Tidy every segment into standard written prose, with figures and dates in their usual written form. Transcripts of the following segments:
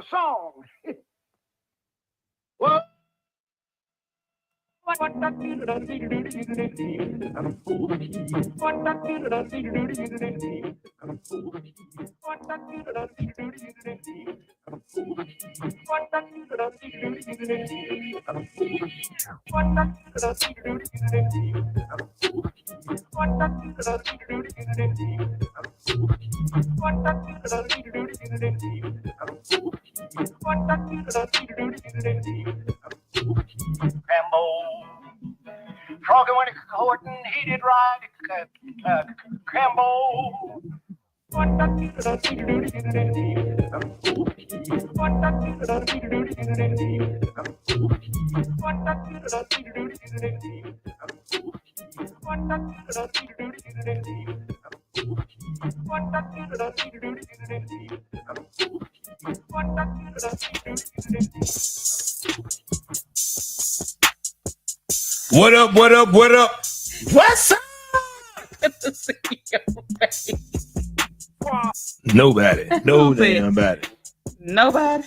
a song. Well, Froggy when Horton, he did ride Cambo. What up, what up, what up? What's up? Nobody. No damn body. Nobody.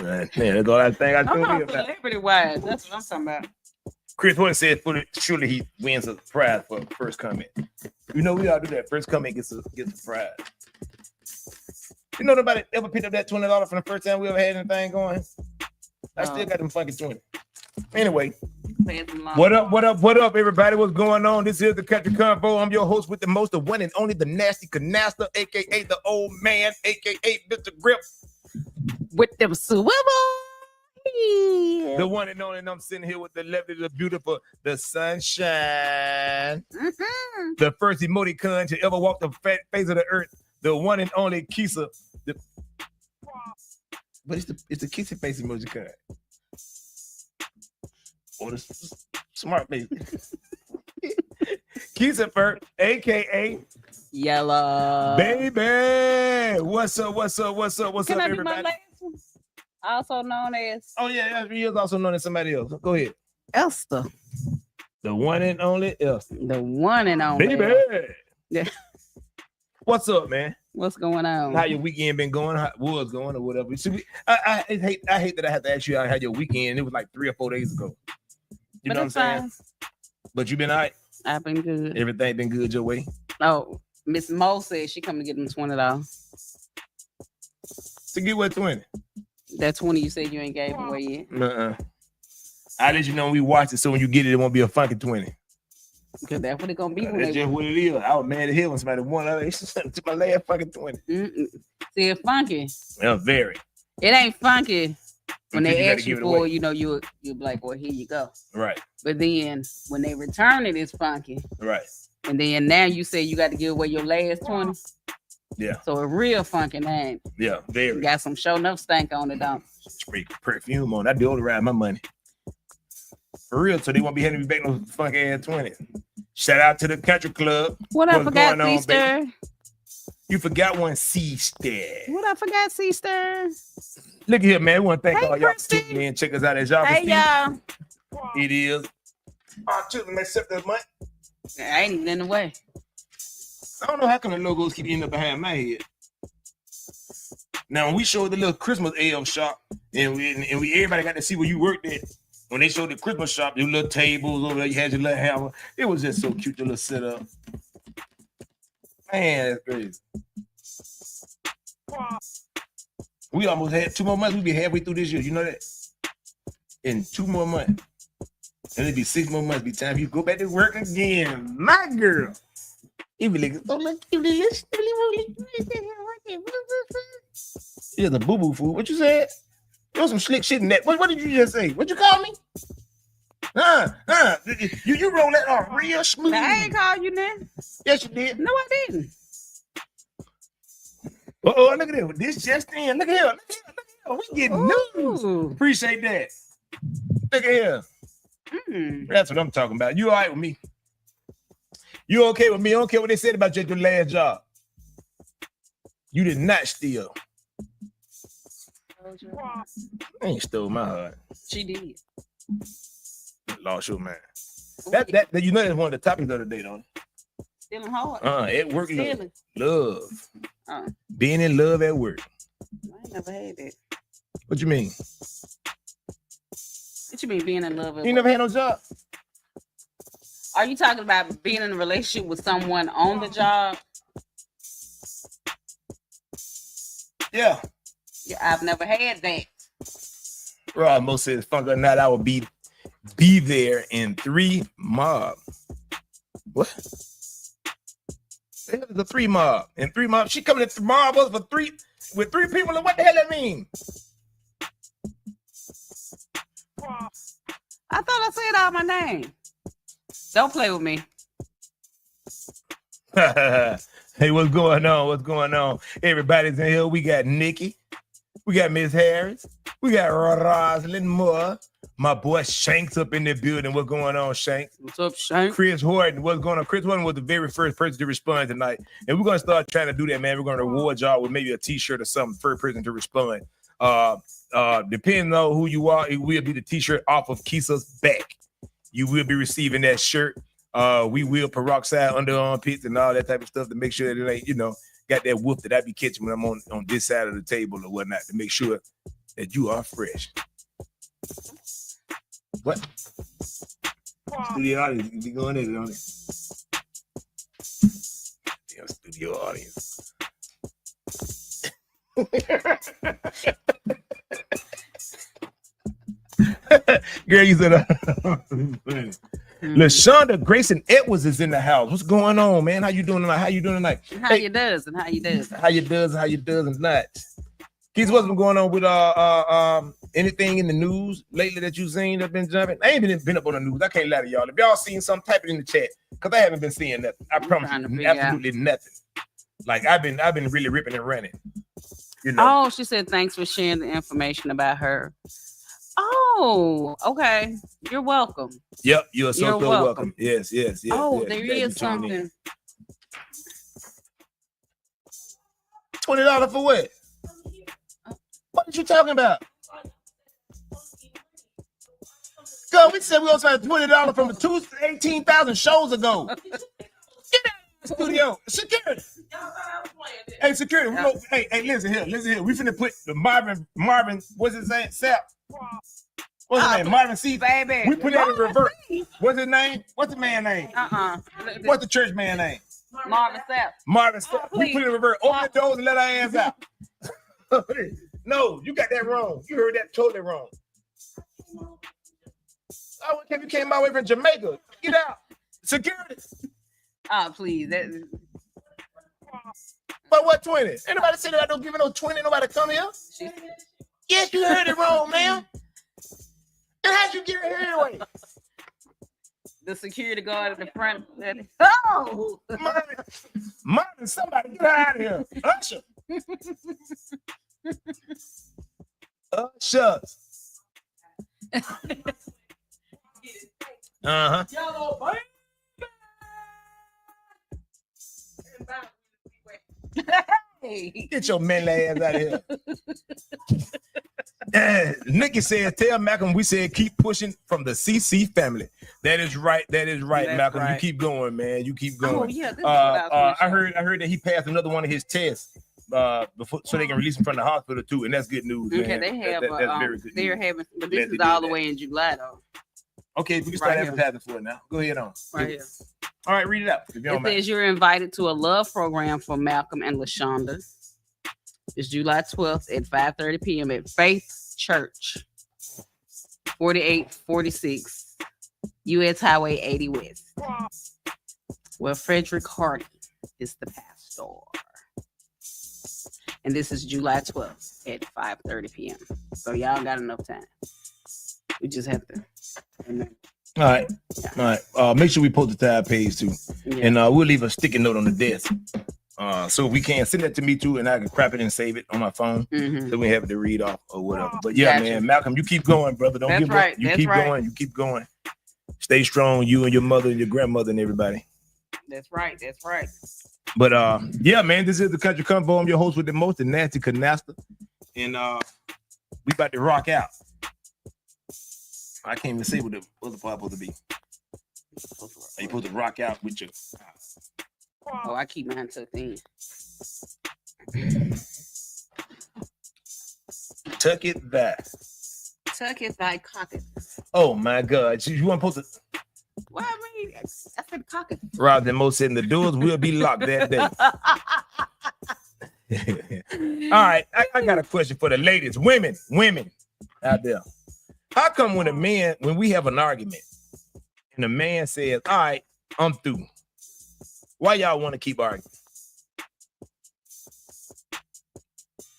Man, that's all I think I I'm told not you about. celebrity wise. That's what I'm talking about. Chris Horton said surely he wins a prize for first comment. You know we all do that. First comment gets a prize. You know nobody ever picked up that $20 from the first time we ever had anything going? I still got them fucking 20. Anyway, what up, everybody? What's going on? This is the Country Convo. I'm your host with the most, the one and only, the nasty canaster, aka the old man, aka Mr. Grip. With them swivel. The one and only, and I'm sitting here with the lovely, the beautiful, the sunshine. Mm-hmm. The first emoticon to ever walk the face of the earth. The one and only Kisa. But it's the kissy face emoticon. Or the smart face. Kisa first, aka Yellow. Baby. What's up, Can I do my everybody? last one? Also known as Oh, yeah, he is also known as somebody else. Go ahead. Esther. The one and only Esther. The one and only. Baby. Yeah. What's up, man? What's going on? How your weekend been going? How was going or whatever? I hate that I have to ask you how your weekend. It was like 3 or 4 days ago. You know what I'm saying? But you been all right? I've been good. Everything been good your way? Oh, Miss Mo said she coming to get them $20. To get what 20? That 20 you said you ain't gave away yet. I let you know when we watch it, so when you get it, it won't be a funky 20. Because that's what it's gonna be. That's just what it is. I was mad at him when somebody won. I took my last fucking 20. See, it's funky. Yeah, very. It ain't funky when Until they you ask gotta you give it for, away. you know, you're like, well, here you go. Right. But then when they return it, it's funky. Right. And then now you say you got to give away your last 20. Yeah. So a real funky name. Yeah, very. You got some show enough stank on it, don't? Spray perfume on. I do only ride my money. For real, so they won't be handing me back no funky ass 20. Shout out to the country club. What I forgot, sister? You forgot one sister. What I forgot, sister? Look here, man. We want to thank Hey, all y'all for Christy. tuning in. Check us out as y'all Hey, can y'all. see. It is October except this month. I ain't even in the way. I don't know how come the logos keep ending up behind my head. Now, when we showed the little Christmas ale shop, and we everybody got to see where you worked at. When they showed the Christmas shop, your little tables over there, you had your little hammer. It was just so cute, the little setup. Man, that's crazy. We almost had 2 more months. We'll be halfway through this year. You know that? In 2 more months. And it'll be 6 more months. Be time for you to go back to work again. My girl. It be like, it's a boo-boo food. What you said? There was some slick shit in that. What did you just say? What you call me? You roll that off real smooth. Now, I ain't called you now. Yes, you did. No, I didn't. Oh, look at this. This just in. Look at here. We getting news. Appreciate that. Look at here. That's what I'm talking about. You all right with me? You okay with me? I don't care what they said about your last job. You did not steal. I ain't stole my heart. She did. Lost your mind. That you know that's one of the topics of the day, don't it? Stealing hard. At work, Stealing. love. Being in love at work. I ain't never had that. What you mean? What you mean being in love with? You never had no job? Are you talking about being in a relationship with someone on the job? Yeah. Yeah, I've never had that. Rob Mo says, "Funk or not, I will be there in 3 mob." What? The hell is a 3 mob? In 3 mob, she coming to mob us for 3 with 3 people. What the hell that mean? I thought I said out my name. Don't play with me. Hey, what's going on? What's going on? Everybody's in here. We got Nikki. We got Miss Harris. We got Rosalind Moore. My boy Shanks up in the building. What's going on, Shanks? What's up, Shanks? Chris Horton. What's going on? Chris Horton was the very first person to respond tonight. And we're going to start trying to do that, man. We're going to reward y'all with maybe a t-shirt or something, first person to respond. Depending on who you are, it will be the t-shirt off of Kisa's back. You will be receiving that shirt. We will peroxide under armpits and all that type of stuff to make sure that it ain't, got that whoop that I be catching when I'm on this side of the table or whatnot, to make sure that you are fresh. What? Studio audience, you be going in on it. Damn studio audience. Girl, you said LaShonda Grayson Edwards is in the house. What's going on, man? How you doing tonight? How you doing tonight? How you does and how you does. How you does and not. Keith, what's been going on with anything in the news lately that you seen that been jumping? I ain't been up on the news. I can't lie to y'all. If y'all seen something, type it in the chat, because I haven't been seeing nothing. I promise you, absolutely nothing. Like I've been really ripping and running. Oh, she said thanks for sharing the information about her. Oh, okay. You're welcome. Yep, you're so welcome. Yes. Oh, yes. there is something. $20 for what? What are you talking about? Girl, we said we also had $20 from 18,000 shows ago. Get out of the studio. Security. Hey, security. Hey, listen here. We finna put the Marvin, what's his name? Sap. What's his name? Marvin C. Baby. We put that in reverse. What's his name? What's the man name? What's the church man name? Marvin Sapp. Marvin Sapp. We put it in reverse. Open the doors and let our ass out. No, you got that wrong. You heard that totally wrong. Oh, if you came my way from Jamaica, get out. Security. Oh, please. But what 20? Anybody say that I don't give it no 20? Nobody come here? Yes, you heard it wrong, man. And how'd you get here anyway? The security guard at the front. Oh! Marvin, somebody get her out of here. Usher. Shucks. Uh-huh. Hey. Get your manly ass out of here. Nikki says, tell Malcolm we said keep pushing from the CC family. That is right. That's Malcolm. Right. You keep going, man. You keep going. Oh, yeah, this is what I heard that he passed another one of his tests before, so they can release him from the hospital too, and that's good news. Okay, man. they have. That's very good. They're having, but this is all the way in July though. Okay, we can start advertising for it now. Go ahead on. Right here. All right, read it out. It says you're invited to a love program for Malcolm and LaShonda. It's July 12th at 5:30 p.m. at Faith Church, 4846 U.S. Highway 80 West. Well, Frederick Hardy is the pastor. And this is July 12th at 5:30 p.m. So y'all got enough time. We just have to. All right. Yeah. All right. Make sure we post the tab page too. Yeah. And we'll leave a sticky note on the desk. So we can send that to me too, and I can crap it and save it on my phone. So we have it to read off or whatever. But yeah, man, Malcolm, you keep going, brother. Don't give up. You keep going. You keep going. Stay strong, you and your mother and your grandmother and everybody. That's right. But yeah, man, this is the Country Convo. I'm your host with the most, the Nasty Canasta. And we about to rock out. I can't even say what the other part supposed to be. Are you supposed to rock out with your... Oh, I keep mine tucked in. Tuck it back. Tuck it by cock it. Oh my God. You weren't supposed to. Well, I mean, I said cock it. Rob than most said the doors will be locked that day. All right. I got a question for the ladies. Women out there. How come when we have an argument and the man says, all right, I'm through. Why y'all want to keep arguing?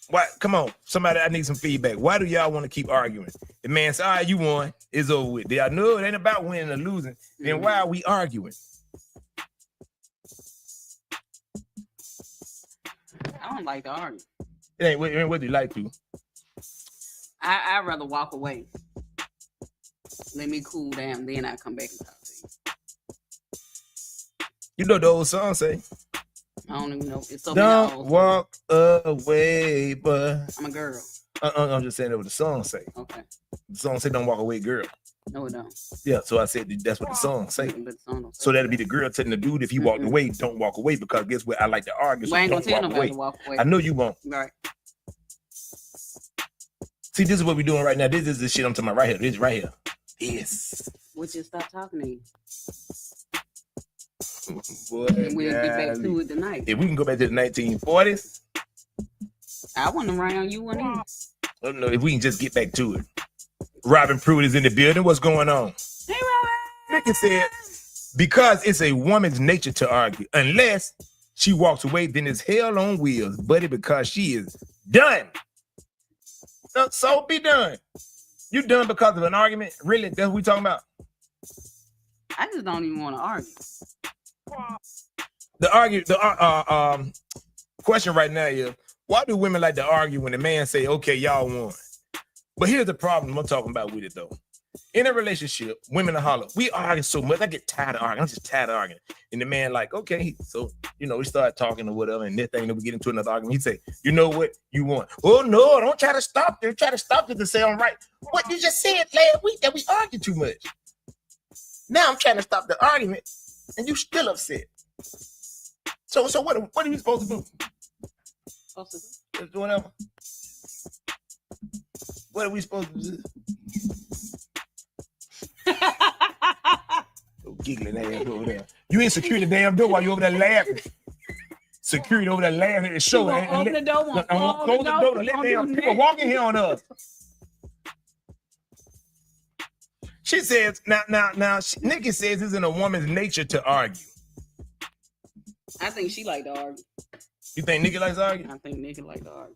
Why? Come on, somebody, I need some feedback. Why do y'all want to keep arguing? The man says, all right, you won. It's over with. Y'all know it ain't about winning or losing. Then why are we arguing? I don't like to argue. It ain't what do you like to? I'd rather walk away. Let me cool down, then I come back and talk to you. You know the old song say, I don't even know. It's so don't walk away, but I'm a girl. I'm just saying that what the song say. Okay. The song say don't walk away, girl. No, it don't. Yeah, so I said that's what the song say. But the song don't say So that'd be the girl telling the dude if he walked away, don't walk away, because guess what? I like to argue. So I ain't gonna don't tell walk nobody away. to walk away. I know you won't. Right. See, this is what we're doing right now. This is the shit I'm talking about right here. This right here. Yes. Would you stop talking to you? Boy, And we'll get back golly. to it tonight. If we can go back to the 1940s, I wasn't around you when I don't know if we can just get back to it. Robin Pruitt is in the building. What's going on? Hey, Robin. Nikki said, because it's a woman's nature to argue. Unless she walks away, then it's hell on wheels, buddy, because she is done. So be done. You done because of an argument? Really? That's what we talking about? I just don't even want to argue. The question right now is, why do women like to argue when the man say, okay, y'all won? But here's the problem I'm talking about with it, though. In a relationship, women are holler, we argue so much, I get tired of arguing. I'm just tired of arguing. And the man like, okay, so, we start talking or whatever, and this thing, then we get into another argument. He say, you know what? You won. Oh, no, don't try to stop there. Try to stop it to say I'm right. What you just said last week that we argued too much. Now I'm trying to stop the argument, and you still upset. So what are we supposed to do? Just do whatever. What are we supposed to do? Giggling ass over there. You ain't secure the damn door while you over there laughing. Security over there laughing at the show. Open the door. Close the door and let damn people walk in here on us. She says, now, Nikki says it's in a woman's nature to argue. I think she like to argue. You think Nikki likes to argue? I think Nikki like to argue.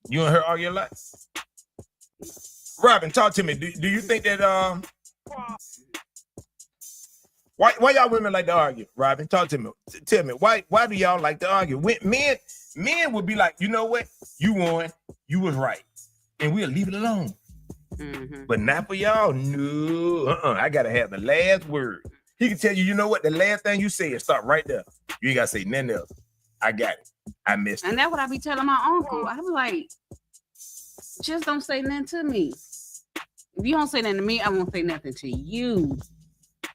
You and her argue a lot? Robin, talk to me. Do you think that why y'all women like to argue? Robin, talk to me. Tell me why do y'all like to argue? Men would be like, you know what? You won. You was right, and we'll leave it alone. Mm-hmm. But not for y'all. No, I gotta have the last word. He can tell you, you know what? The last thing you say is stop right there. You ain't gotta say nothing else. I got it. I missed it. And that's what I be telling my uncle. I be like, just don't say nothing to me. If you don't say nothing to me, I won't say nothing to you.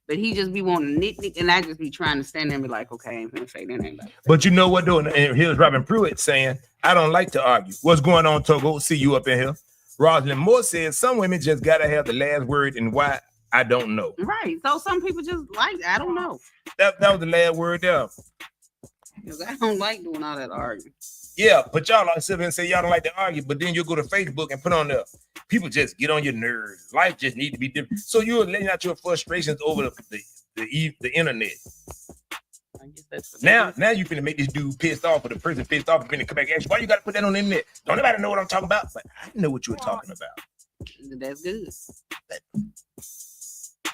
But he just be wanting to nitpick, and I just be trying to stand there and be like, okay, I ain't gonna say nothing. But you know what, though? And here's Robin Pruitt saying, I don't like to argue. What's going on, Togo? See you up in here. Rosalind Moore says some women just gotta have the last word, and why I don't know. Right. So some people just like, I don't know. That was the last word there. Because I don't like doing all that arguing. Yeah, but y'all like sit here and say y'all don't like to argue, but then you go to Facebook and put on there. People just get on your nerves. Life just need to be different. So you're letting out your frustrations over the internet. I guess that's Now you finna make this dude pissed off, or the person pissed off, and finna come back and ask you, why you gotta put that on the internet? Don't nobody know what I'm talking about, but I know what you were talking about. That's good.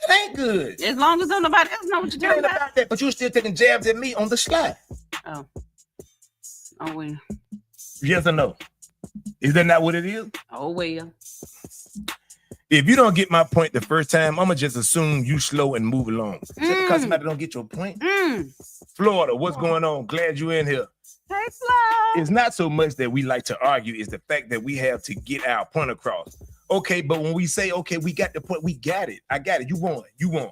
It ain't good. As long as don't nobody else know what you're It talking ain't about. about that, but you're still taking jabs at me on the slide. Oh well. Yes or no? Is that not what it is? Oh well. If you don't get my point the first time, I'ma just assume you slow and move along. Just because somebody don't get your point. Florida, what's going on? Glad you in here. Hey, Flo. It's not so much that we like to argue, it's the fact that we have to get our point across. Okay, but when we say, okay, we got the point, we got it. I got it. You won. You won.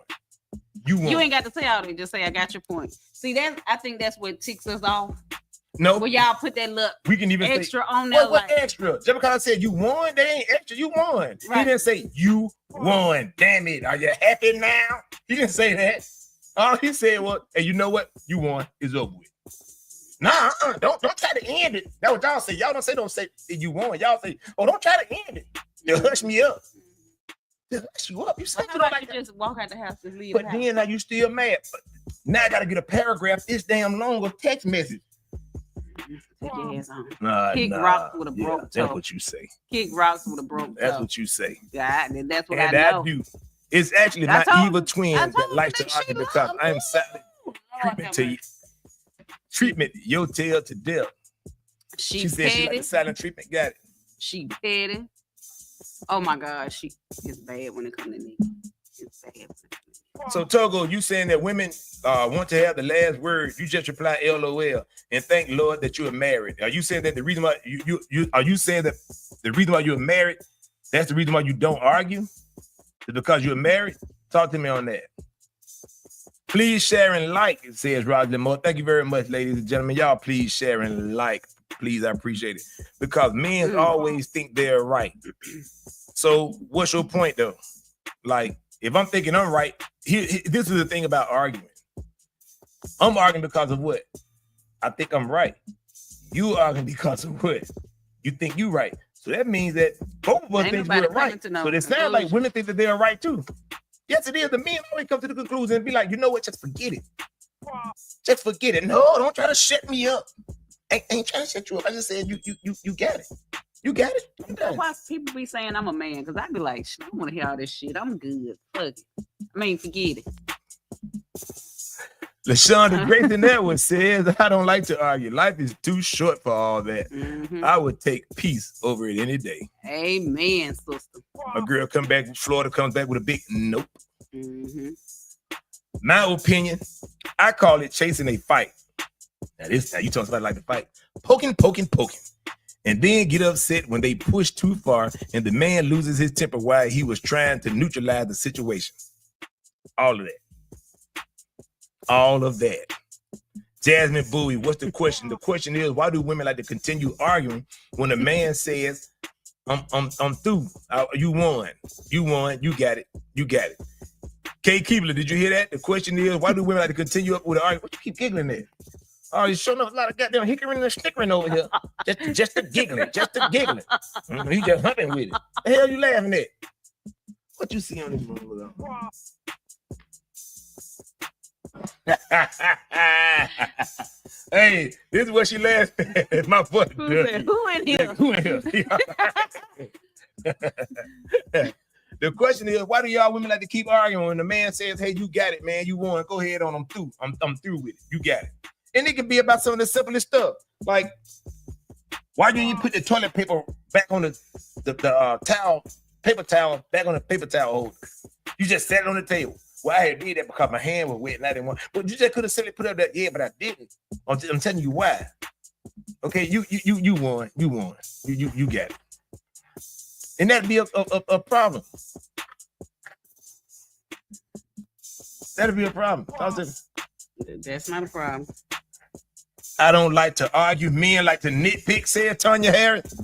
You won. You ain't got to say all that. Just say, I got your point. See, I think that's what ticks us off. No, Well, y'all put that look we can even extra say, on there. what Like, extra? Just because I said you won, they ain't extra. You won. He Right. didn't say you won. Damn it. Are you happy now? He didn't say that. All he said was, hey, you know what? You won. It's over with. Nah, don't try to end it. That's what y'all say. Y'all don't say you won. Y'all say, oh, don't try to end it. They'll hush me up. They'll hush you up. You say how you about don't you like just walk out the house and leave but the house? then now you still mad. But now I gotta get a paragraph this damn long of text message. Take your ass on. Nah, Kick rocks with a broke That's toe. what you say. Kick rocks with a broke That's toe. what you say. God, and that's what And I I know. do. It's actually I my told evil you- twin I that told you likes that to argue she because love I'm me. silent. Treatment to you. Treatment your tail to death. She said she like petty. the silent treatment. Got it. She petty. Oh my God, she is bad when it comes to me. It's bad. So Togo, you saying that women want to have the last word? You just reply LOL and thank Lord that you are married. Are you saying that the reason why you are you saying that the reason why you're married? That's the reason why you don't argue? It's because you're married? Talk to me on that. Please share and like, it says Roger Lamore. Thank you very much, ladies and gentlemen. Y'all please share and like. Please, I appreciate it. Because men always think they're right. So what's your point though? Like, if I'm thinking I'm right, this is the thing about arguing. I'm arguing because of what? I think I'm right. You arguing because of what? You think you right. So that means that both of us Ain't think nobody we're right. coming to no So it sounds like women think that they're right too. Yes, it is. The men always come to the conclusion and be like, you know what? Just forget it. Just forget it. No, don't try to shut me up. Ain't trying to shut you up. I just said you got it. You got it. I'm done. Why people be saying I'm a man? Because I be like, I don't want to hear all this shit. I'm good. Fuck it. I mean, forget it. LaShonda Grayson Edwards says, I don't like to argue. Life is too short for all that. Mm-hmm. I would take peace over it any day. Amen, sister. A girl come back from Florida, comes back with a big nope. Mm-hmm. My opinion, I call it chasing a fight. Now you talking about like the fight. Poking. And then get upset when they push too far and the man loses his temper while he was trying to neutralize the situation. All of that. Jasmine Bowie, what's the question? The question is, why do women like to continue arguing when a man says, I'm through. You won. You got it. Kay Keebler, did you hear that? The question is, why do women like to continue up with the argument? What you keep giggling at? Oh, you're showing up a lot of goddamn hickering and snickering over here. Just to giggling. He just hunting with it. The hell you laughing at? What you see on this room? Hey, this is what she laughed at. My foot. Who in here? Who in here? The question is, why do y'all women like to keep arguing when the man says, hey, you got it, man. You won. Go ahead on. I'm through. I'm through with it. You got it. And it can be about some of the simplest stuff. Like, why didn't you put the toilet paper back on the paper towel back on the paper towel holder? You just sat it on the table. Well, I had did that because my hand was wet and I didn't want. But you just could have simply put up that, yeah, but I didn't. I'm telling you why. Okay, you won. You got it. And that'd be a problem. That'd be a problem. That's not a problem. I don't like to argue. Men like to nitpick, said Tanya Harris.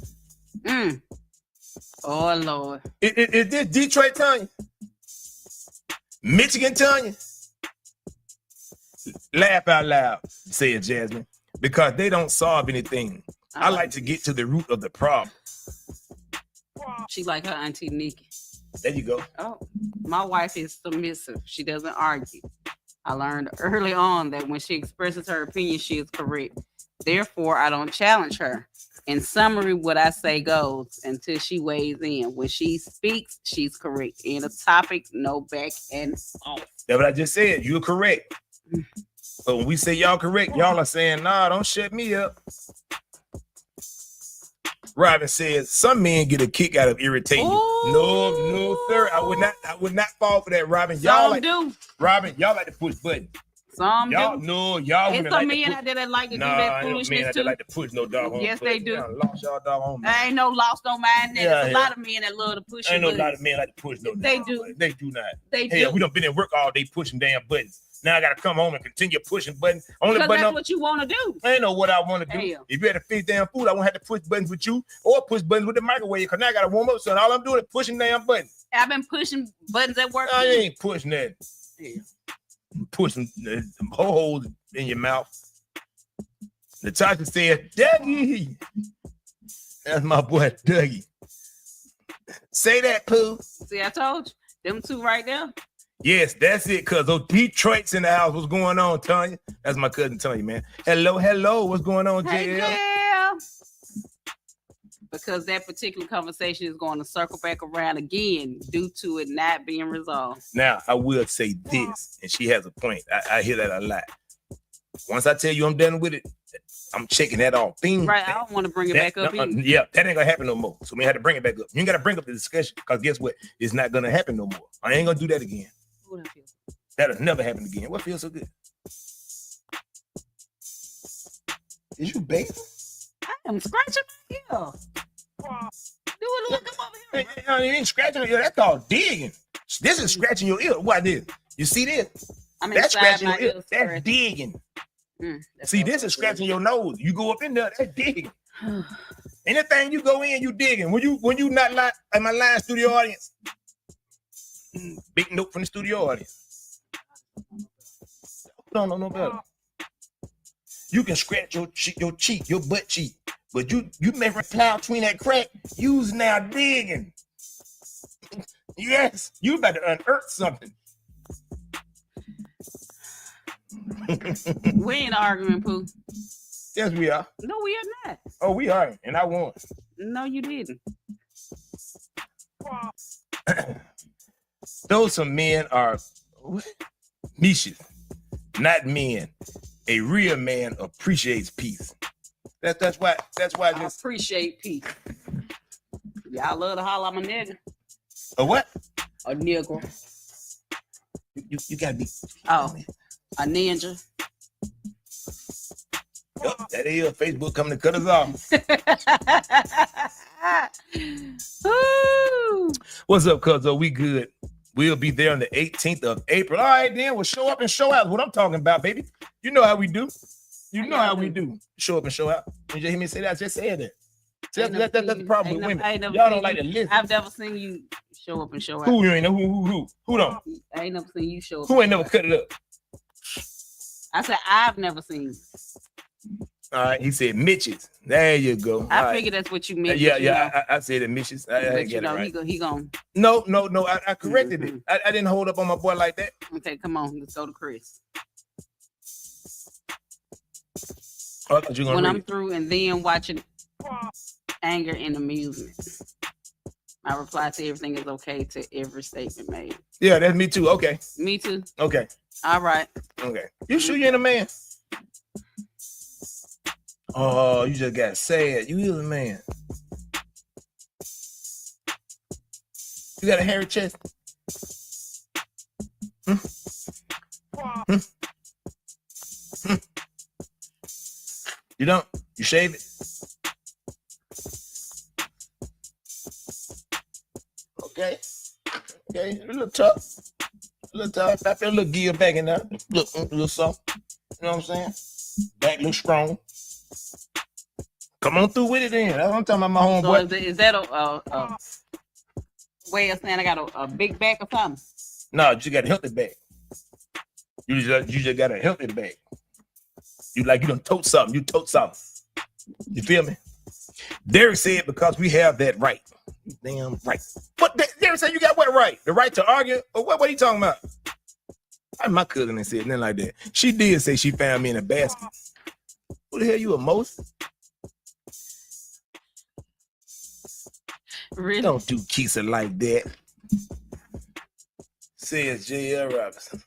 Oh, Lord. Is this Detroit Tanya? Michigan Tanya? Laugh out loud, said Jasmine, because they don't solve anything. I like to get to the root of the problem. She like her auntie Nikki. There you go. Oh, my wife is submissive. She doesn't argue. I learned early on that when she expresses her opinion, she is correct. Therefore, I don't challenge her. In summary, what I say goes until she weighs in. When she speaks, she's correct. In a topic, no back and off. That's what I just said. You're correct. But when we say y'all correct, y'all are saying, nah, don't shut me up. Robin says some men get a kick out of irritating you. No, sir. I would not fall for that, Robin. Y'all Robin, y'all like to push buttons. Some y'all, do. No, y'all It's women some like men out there that like to do that foolishness too. Like to push no doggone. Yes, they do. Lost y'all doggone. I ain't no lost on mine. There's a lot of men that love to push. Ain't no lot of men like to push no. They do. They do not. They Hell, do. we done been in work all day pushing damn buttons. Now I gotta come home and continue pushing buttons. Only Because button that's up. what you want to do. I ain't know what I want to do. Hell. If you had to fix damn food, I won't have to push buttons with you or push buttons with the microwave because now I gotta warm up. So all I'm doing is pushing damn buttons. I've been pushing buttons at work. I too. ain't pushing that. Yeah. Pushing the holes in your mouth. Natasha said, Dougie. That's my boy, Dougie. Say that, Pooh. See, I told you. Them two right there. Yes, that's it, cuz those Detroit's in the house. What's going on, Tanya? That's my cousin Tanya, man. Hello. What's going on, Hey, JL? yeah. Because that particular conversation is going to circle back around again due to it not being resolved. Now, I will say this, and she has a point. I hear that a lot. Once I tell you I'm done with it, I'm checking that off. Bing, Right, I don't want to bring it back up either. yeah, that ain't gonna happen no more. So we had to bring it back up. You ain't gotta bring up the discussion because guess what? It's not gonna happen no more. I ain't gonna do that again. Ooh, that feels- That'll never happen again. What feels so good? Is you bathing? I am scratching my ear. Do it, look up over here. You ain't scratching your ear. That's called digging. This is scratching your ear. What this? You see this? I'm That's inside scratching my your ear. ear. That's digging. That's See, also this is good. scratching your nose. You go up in there, that's digging. Anything you go in, you digging. When you not like at my live studio audience, big note from the studio audience. Don't know no better. You can scratch your cheek, your butt cheek, but you may reply between that crack. You's now digging. Yes, you about to unearth something. We ain't arguing, Pooh. Yes, we are. No, we are not. Oh, we are, and I won. No, you didn't. Those some men are niches, not men. A real man appreciates peace. That's why I this appreciate peace. Y'all love to holler, I'm a nigga. a what? A nigga. You gotta be Oh, a ninja. Yup, that is Facebook coming to cut us off. Woo! What's up, cuzzo? We good. We'll be there on the 18th of April. All right, then we'll show up and show out. What I'm talking about, baby. You know how we do. You know how we do. Show up and show out. You just hear me say that? I just said that. See, that's the problem with women. Y'all don't like to listen. I've never seen you show up and show out. Who you ain't know? Who don't? I ain't never seen you show up. Who ain't never cut it up? I said I've never seen you. All right, he said Mitch's. There you go. I All figured that's what you meant. Yeah. I said it, Mitch's. I But get you it know, right. he gon' No. I corrected it. I didn't hold up on my boy like that. Okay, come on, let's go to Chris. Oh, I thought you were When gonna I'm read it. through and then watching anger and amusement. My reply to everything is okay to every statement made. Yeah, that's me too. Okay. Me too. Okay. All right. Okay. You sure you ain't a man? Oh, you just got sad. You is a man. You got a hairy chest. You don't? You shave it? Okay. Okay. A little tough. I feel a little gear back in there. Look, a little soft. You know what I'm saying? Back look strong. Come on through with it then. That's what I'm talking about, my So homeboy. is that a way of saying I got a big back or something? No, you got a healthy back. You just got a healthy back. You done tote something. You tote something. You feel me? Derek said because we have that right. Damn right. But Derek said you got what right? The right to argue? Or what are you talking about? My cousin ain't said nothing like that. She did say she found me in a basket. Who the hell you a Moses? Really? Don't do Keisha like that. Says J.L. Robinson.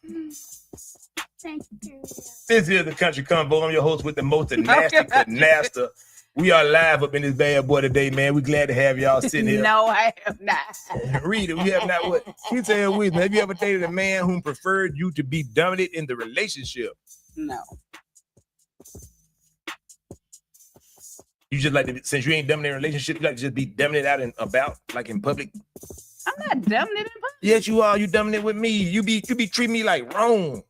Thank you. This is the Country Convo. I'm your host with the most, the nasty, the naster. We are live up in this bad boy today, man. We glad to have y'all sitting here. No, I have not. Read it. We have not what? He said with me. Have you ever dated a man whom preferred you to be dominant in the relationship? No. You just like to, since you ain't dominant in a relationship, you like to just be dominant out and about, like in public. I'm not dominant in public. Yes, you are. You dominant with me. You be treating me like Rome.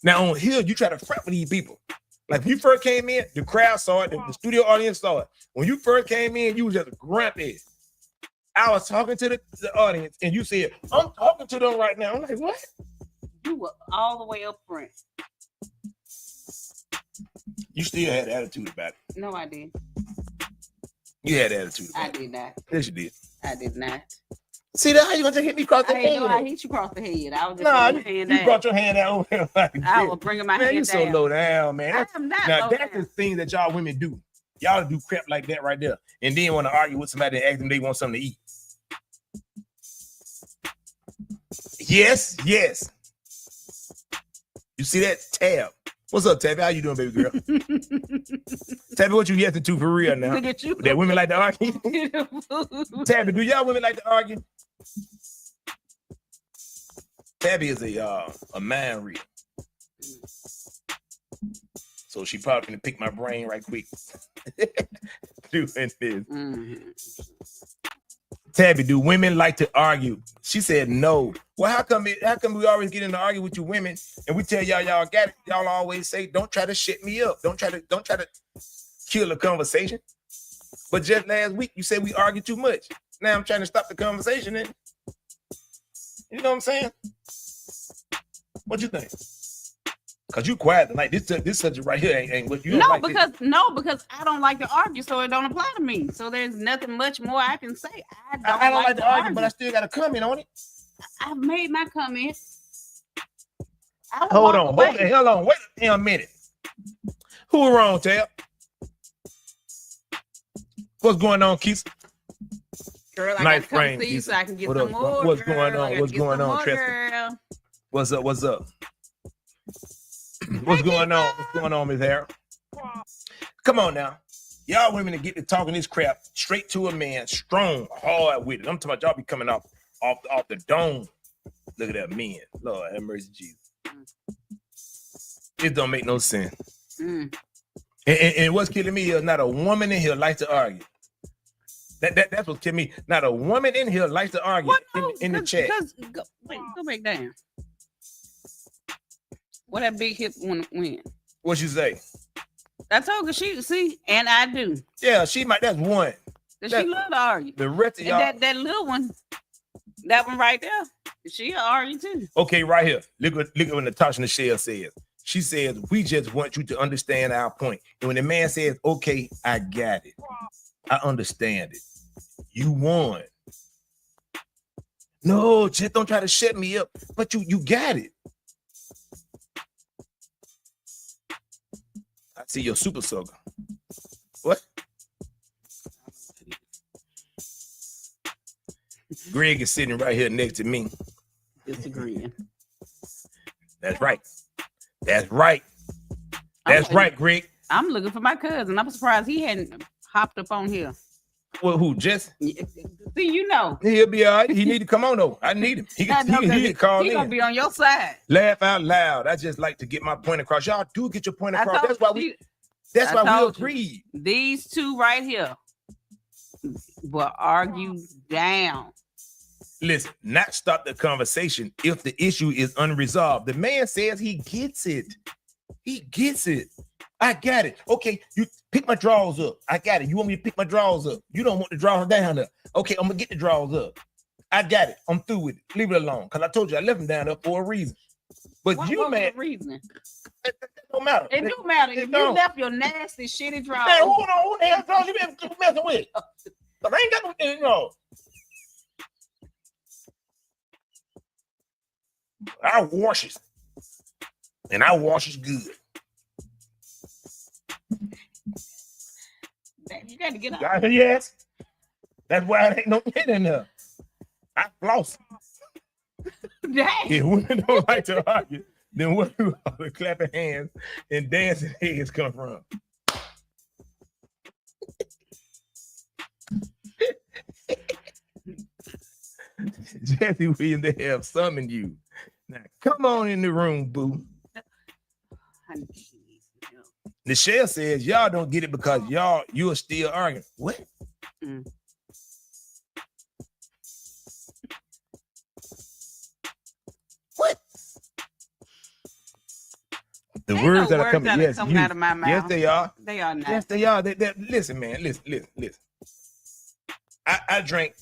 Now on here, you try to front with these people. Like when you first came in, the crowd saw it, the studio audience saw it. When you first came in, you was just grumpy. I was talking to the audience, and you said, "I'm talking to them right now." I'm like, "What?" You were all the way up front. You still had attitude about it. No, I did. You had attitude about I it. did not. Yes, you did. I did not. See that? How you gonna hit me across the I head? know I hit you across the head. I was just Nah, bringing my hand you down. brought your hand out over there. Like, I was bringing my man, hand you down. so low down, man. I am not Now low that's down. the thing that y'all women do. Y'all do crap like that right there, and then want to argue with somebody and ask them they want something to eat. Yes, yes. You see that? Tab. What's up, Tabby? How you doing, baby girl? Tabby, what you yelling to for real now? Look at you. That women like to argue? Tabby, do y'all women like to argue? Tabby is a mind reader. So she probably gonna pick my brain right quick. Doing this. Mm-hmm. Tabby, do women like to argue? She said no. Well, how come we always get in to argue with you women and we tell y'all got it? Y'all always say, don't try to shut me up. Don't try to kill the conversation. But just last week you said we argued too much. Now I'm trying to stop the conversation. And you know what I'm saying? What you think? Cause you quiet tonight. This subject right here ain't what you don't like. Because I don't like to argue, so it don't apply to me. So there's nothing much more I can say. I don't like to argue, but I still got a comment on it. I've made my comment. Hold on, hold the hell on. Wait a minute. Who wrong, Tab? What's going on, Keith? Girl, I Nice gotta come frame, see you Keith. so I can get What some up? more. What's girl. going on? I gotta What's get going some on, more, Tristan? girl. What's up? What's up? What's going on? What's going on, Miss Harris? Come on now. Y'all women to get to talking this crap straight to a man, strong, hard with it. I'm talking about y'all be coming off the dome. Look at that man. Lord have mercy, Jesus. It don't make no sense. Mm. And what's killing me is not a woman in here likes to argue. That's what's killing me. Not a woman in here likes to argue in the chat. Go back down. What that big hip want to win? What you say? I told her she see, and I do. Yeah, she might. That's one. She love to argue. The rest of y'all. That little one, that one right there, she'll argue too. Okay, right here. Look what Natasha Michelle says. She says, we just want you to understand our point. And when the man says, okay, I got it. I understand it. You won. No, just don't try to shut me up. But you got it. I see your super soaker. What? Greg is sitting right here next to me. Disagreeing. That's right. That's right. That's right, Greg. I'm looking for my cousin. I'm surprised he hadn't hopped up on here. Well, who? Jesse? See, you know. He'll be all right. He need to come on though. I need him. He can call in. He gonna be on your side. Laugh out loud. I just like to get my point across. Y'all do get your point across. That's why we agreed. These two right here will argue down. Listen, not stop the conversation if the issue is unresolved. The man says he gets it. He gets it. I got it. Okay, you pick my drawers up. I got it. You want me to pick my drawers up? You don't want the drawers down there. Okay, I'm gonna get the drawers up. I got it. I'm through with it. Leave it alone. Because I told you I left them down there for a reason. But what man, reason? It don't matter. It don't matter. If you left your nasty, shitty drawers. Man, hold on. Who the hell drawers you been messing with? But I ain't got no, you know. I wash it. And I wash it good. You got to get up. Yes. That's why it ain't no pin in there. I floss. Dang. If women don't like to argue, then where do all the clapping hands and dancing heads come from? Jesse Williams, they have summoned you. Now come on in the room, boo. Michelle says y'all don't get it because you're still arguing. What? Mm. What? The Ain't words no that are coming, yes, coming out of my mouth. yes, they are. They are not. Yes, they are. Listen, man, listen. I drank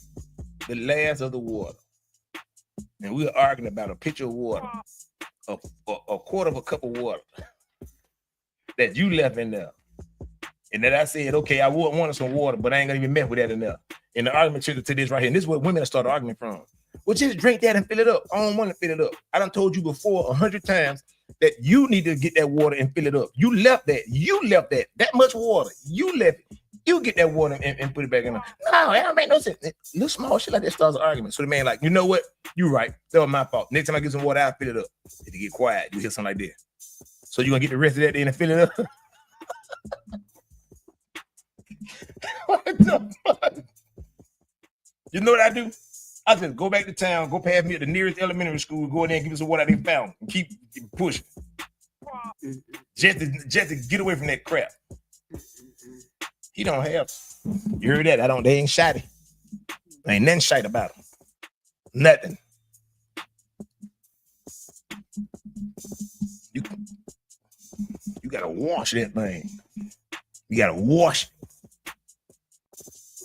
the last of the water, and we were arguing about a pitcher of water, a quarter of a cup of water that you left in there. And then I said, okay, I wanted some water, but I ain't gonna even mess with that in there. And the argument to this right here, and this is where women start arguing from. Well, just drink that and fill it up. I don't want to fill it up. I done told you before 100 times that you need to get that water and fill it up. You left that. That much water. You left it. You get that water and put it back in there. No, that don't make no sense. Little small shit like that starts an argument. So the man like, you know what? You right. That was my fault. Next time I get some water, I'll fill it up. If you get quiet, you hear something like that. So you gonna get the rest of that in and fill it up? What the fuck? You know what I do? I just go back to town, go past me at the nearest elementary school, go in there and give us some water they found, and keep pushing. Just to get away from that crap. He don't have. You heard that? They ain't shoddy. Ain't nothing shite about him. Nothing. You gotta wash that thing. You gotta wash it.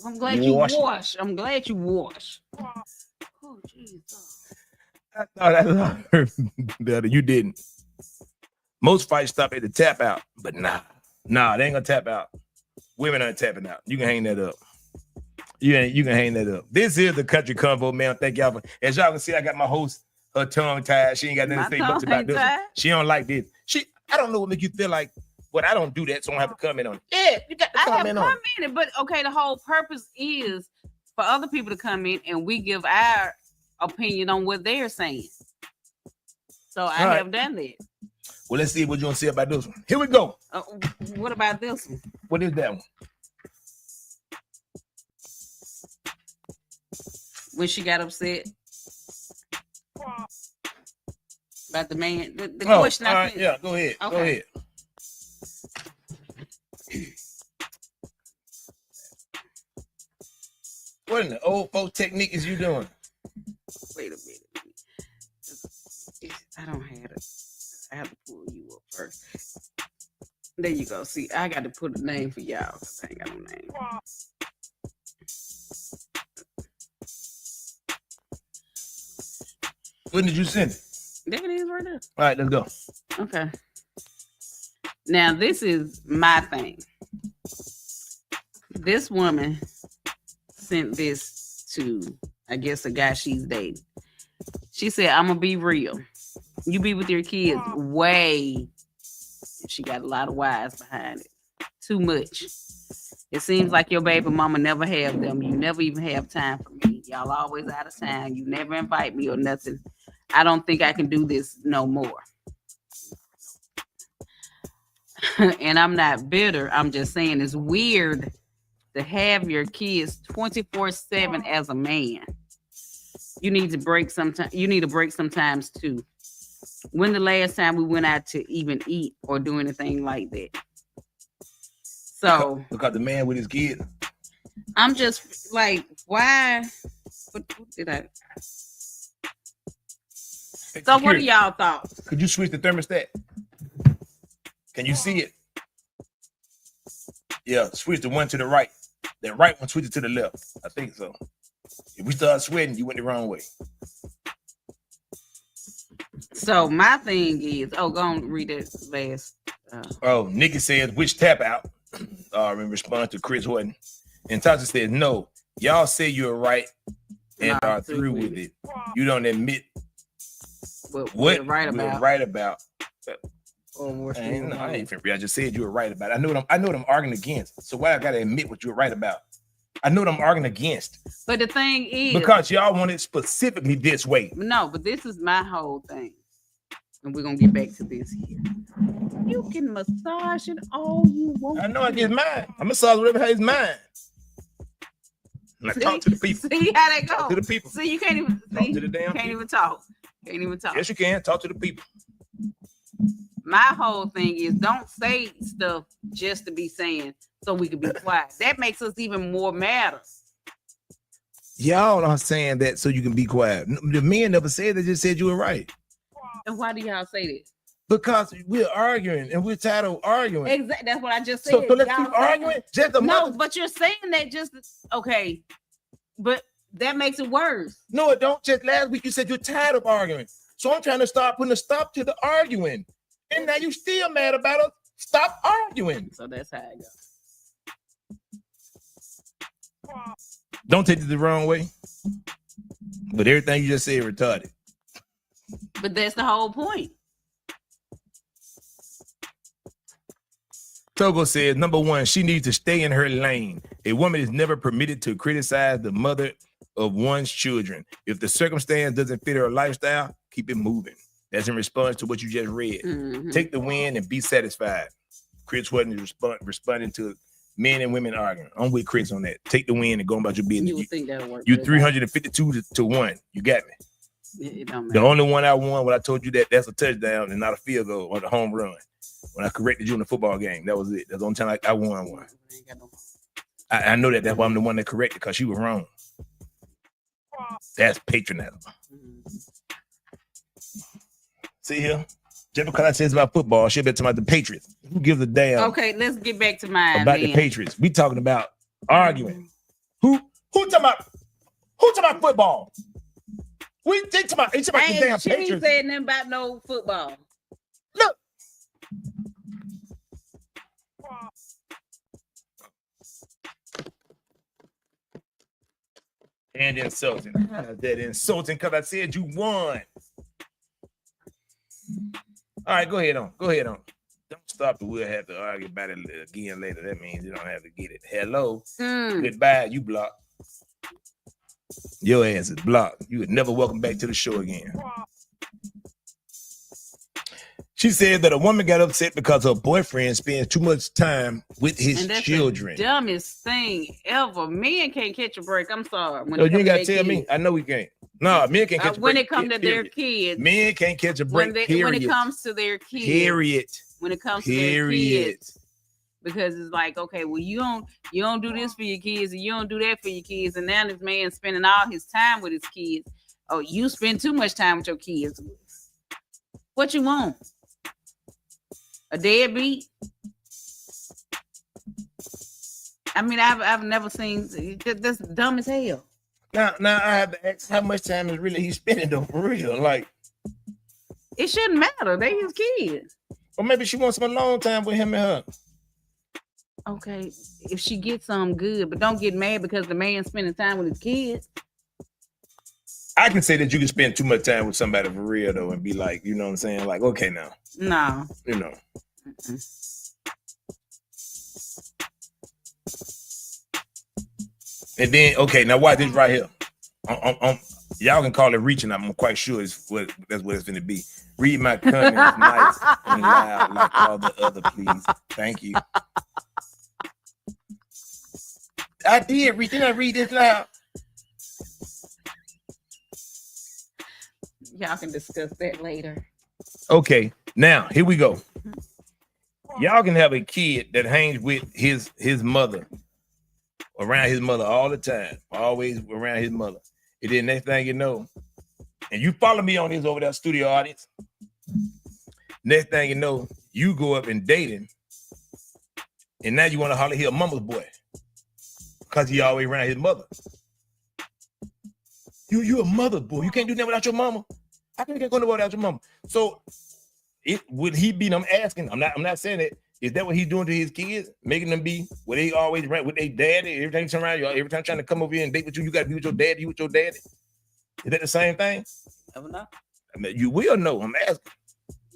I'm glad you wash. I'm glad you wash. Oh, Jesus. I thought I heard better. You didn't. Most fights stop at the tap out, but nah, they ain't gonna tap out. Women aren't tapping out. You can hang that up. You can hang that up. This is the country convo, man. Thank y'all for. As y'all can see, I got my host, her tongue tied. She ain't got nothing to say much about this. She don't like this. I don't know what make you feel like. But I don't do that, so I don't have to comment on it. Yeah, you got to comment on it. I have commented, but okay, the whole purpose is for other people to come in and we give our opinion on what they're saying. So I have done that. Well, let's see what you want to say about this one. Here we go. What about this one? What is that one? When she got upset about the man. The question I said. Yeah, go ahead. Okay. Go ahead. What in the old folk technique is you doing? Wait a minute. I don't have it. I have to pull you up first. There you go. See, I got to put a name for y'all because I ain't got no name. When did you send it? There it is right there. All right, let's go. Okay. Now, this is my thing. This woman sent this to, I guess, a guy she's dating. She said, I'm going to be real. You be with your kids way. She got a lot of whys behind it. Too much. It seems like your baby mama never have them. You never even have time for me. Y'all always out of town. You never invite me or nothing. I don't think I can do this no more. And I'm not bitter. I'm just saying it's weird to have your kids 24/7 as a man. You need to break sometimes. You need to break sometimes too. When the last time we went out to even eat or do anything like that? So look at the man with his kid. I'm just like, why? What did I? So what are y'all thoughts? Could you switch the thermostat? Can you see it? Yeah, switch the one to the right. That right one, switch it to the left. I think so. If we start sweating, you went the wrong way. So my thing is, go on, read it last. Nikki says, which tap out? In response to Chris Horton. And Tasha says, no, y'all say you're right and are through with it. You don't admit what we're right about. I ain't finna. I just said you were right about it. I know what I'm arguing against. So why I gotta admit what you're right about? I know what I'm arguing against. But the thing is, because y'all want it specifically this way. No, but this is my whole thing. And we're gonna get back to this here. You can massage it all you want. I know I get mine. I massage whatever is mine. And I talk to the people. See how that goes. Talk to the people. See, you can't even talk to the damn people. Even talk. Can't even talk. Yes, you can. Talk to the people. My whole thing is don't say stuff just to be saying so we can be quiet. That makes us even more mad. Y'all are saying that so you can be quiet. The men never said they just said you were right. And why do y'all say that? Because we're arguing and we're tired of arguing. Exactly. That's what I just said. So let's Y'all keep arguing. Just the no, mother. but you're saying that just okay, but that makes it worse. No, it don't. Just last week you said you're tired of arguing. So I'm trying to start putting a stop to the arguing. And now you still mad about it. Stop arguing. So that's how it goes. Don't take it the wrong way. But everything you just said retarded. But that's the whole point. Togo says, number one, she needs to stay in her lane. A woman is never permitted to criticize the mother of one's children. If the circumstance doesn't fit her lifestyle, keep it moving. That's in response to what you just read. Mm-hmm. Take the win and be satisfied. Chris wasn't responding to men and women arguing. I'm with Chris on that. Take the win and go about your business. You would think that'll work. You 352 to 1. You got me. It don't The matter. only one I won when I told you that's a touchdown and not a field goal or the home run. When I corrected you in the football game, that was it. That's the only time I won one. I know that. That's why I'm the one that corrected because she was wrong. That's patronizing. See here? Just because I said it's about football, she'll be talking about the Patriots. Who gives a damn Okay, let's get back to mine. about the Patriots? We talking about arguing. Who talking about football? We talking about the damn She ain't Patriots. said nothing about no football. Look. And insulting. That insulting because I said you won. All right, go ahead on. Don't stop it. We'll have to argue about it again later. That means you don't have to get it. Hello. Goodbye. You blocked. Your ass is blocked. You would never welcome back to the show again. She said that a woman got upset because her boyfriend spends too much time with his And that's children. the dumbest thing ever. Men can't catch a break. I'm sorry. When No, it you ain't comes gotta to tell their me. I know we can't. No, men can't catch a break. when it comes to their period. kids. Men can't catch a break. When it comes to their kids. Period. When it comes to their kids. Because it's like, okay, well, you don't do this for your kids and you don't do that for your kids. And now this man spending all his time with his kids. Oh, you spend too much time with your kids. What you want? A deadbeat? I mean, I've never seen that's dumb as hell. Now I have to ask how much time is really he spending though for real? Like it shouldn't matter. They his kids. Or maybe she wants some alone time with him and her. Okay, if she gets some good, but don't get mad because the man spending time with his kids. I can say that you can spend too much time with somebody for real though and be like, you know what I'm saying? Like, okay now. No. You know. And then, okay, now watch this right here. Y'all can call it reaching. I'm quite sure that's what it's going to be. Read my comments nice and loud like all the other, please. Thank you. I did read. Did I read this loud? Y'all can discuss that later. Okay, now here we go. Y'all can have a kid that hangs with his mother, around his mother all the time, always around his mother. And then next thing you know, and you follow me on this over there, studio audience. Next thing you know, you go up and date him, and now you want to holler he a mama's boy because he always around his mother. You a mother boy. You can't do that without your mama. How can you go nowhere without your mama? So, would he be? I'm asking. I'm not saying it. Is that what he's doing to his kids, making them be where they always rent with their daddy? Every time you turn around, every time trying to come over here and date with you, you got to be with your daddy. You with your daddy. Is that the same thing? Never know. I mean, you will know. I'm asking.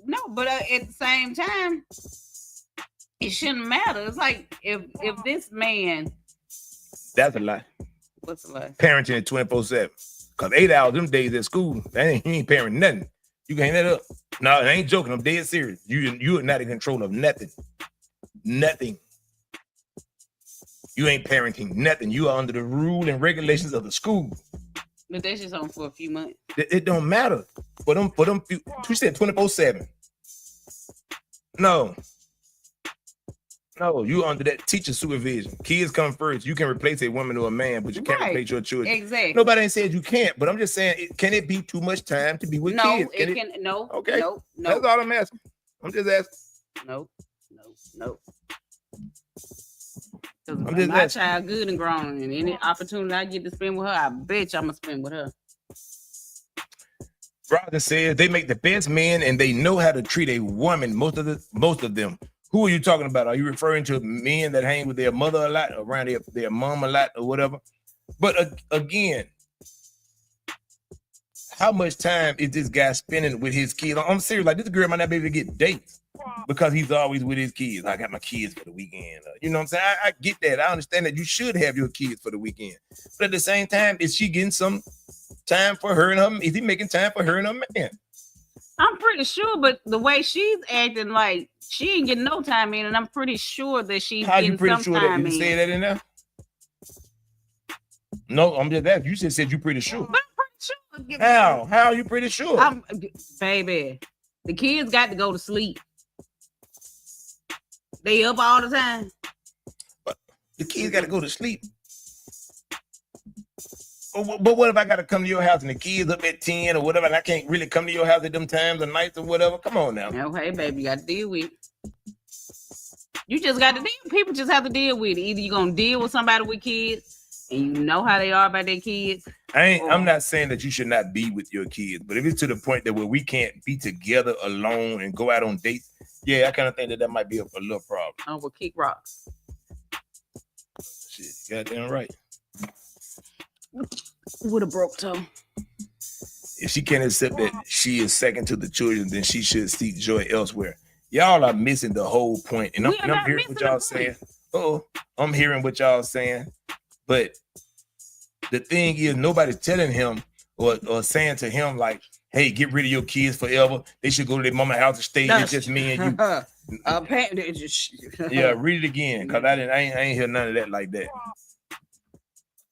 No, but at the same time, it shouldn't matter. It's like if this man. That's a lie. What's the lie? Parenting at 24/7. Cause 8 hours them days at school, he ain't parenting nothing. You can hang that up. No, I ain't joking. I'm dead serious. You are not in control of nothing. Nothing. You ain't parenting nothing. You are under the rule and regulations of the school. But that's just on for a few months. It don't matter. For them few, you said 24/7. No, you under that teacher supervision. Kids come first. You can replace a woman or a man, but you can't replace your children. Exactly. Nobody ain't said you can't, but I'm just saying, can it be too much time to be with kids? No, it can. No. Okay. No. That's all I'm asking. I'm just asking. Nope. I'm Because just my asking. child good and grown, and any opportunity I get to spend with her, I bet you I'm gonna spend with her. Brother says they make the best men and they know how to treat a woman. Most of them. Who are you talking about? Are you referring to men that hang with their mother a lot, around their mom a lot, or whatever? But again, how much time is this guy spending with his kids? I'm serious. Like, this girl might not be able to get dates because he's always with his kids. I got my kids for the weekend. You know what I'm saying? I get that. I understand that you should have your kids for the weekend. But at the same time, is she getting some time for her and her? Is he making time for her and her man? I'm pretty sure, but the way she's acting, like she ain't getting no time in, and I'm pretty sure that she's How getting you pretty some sure that? time Did you in. say that in there? No, I'm just asking. You just said you pretty sure. But I'm pretty sure. How? How are you pretty sure? Baby, the kids got to go to sleep. They up all the time. But the kids got to go to sleep. But what if I got to come to your house and the kids up at 10 or whatever, and I can't really come to your house at them times or nights or whatever? Come on now. Okay, baby, you got to deal with it. You just got to deal. People just have to deal with it. Either you're going to deal with somebody with kids and you know how they are about their kids. I'm not saying that you should not be with your kids, but if it's to the point that where we can't be together alone and go out on dates, yeah, I kind of think that might be a little problem. Oh, well, kick rocks. Shit, goddamn right. With a broke toe. If she can't accept that she is second to the children, then she should seek joy elsewhere. Y'all are missing the whole point. And I'm hearing what y'all saying. I'm hearing what y'all saying. But the thing is, nobody's telling him or saying to him, like, hey, get rid of your kids forever. They should go to their mama's house and stay. It's just me and you. Yeah, read it again. Because I ain't hear none of that like that.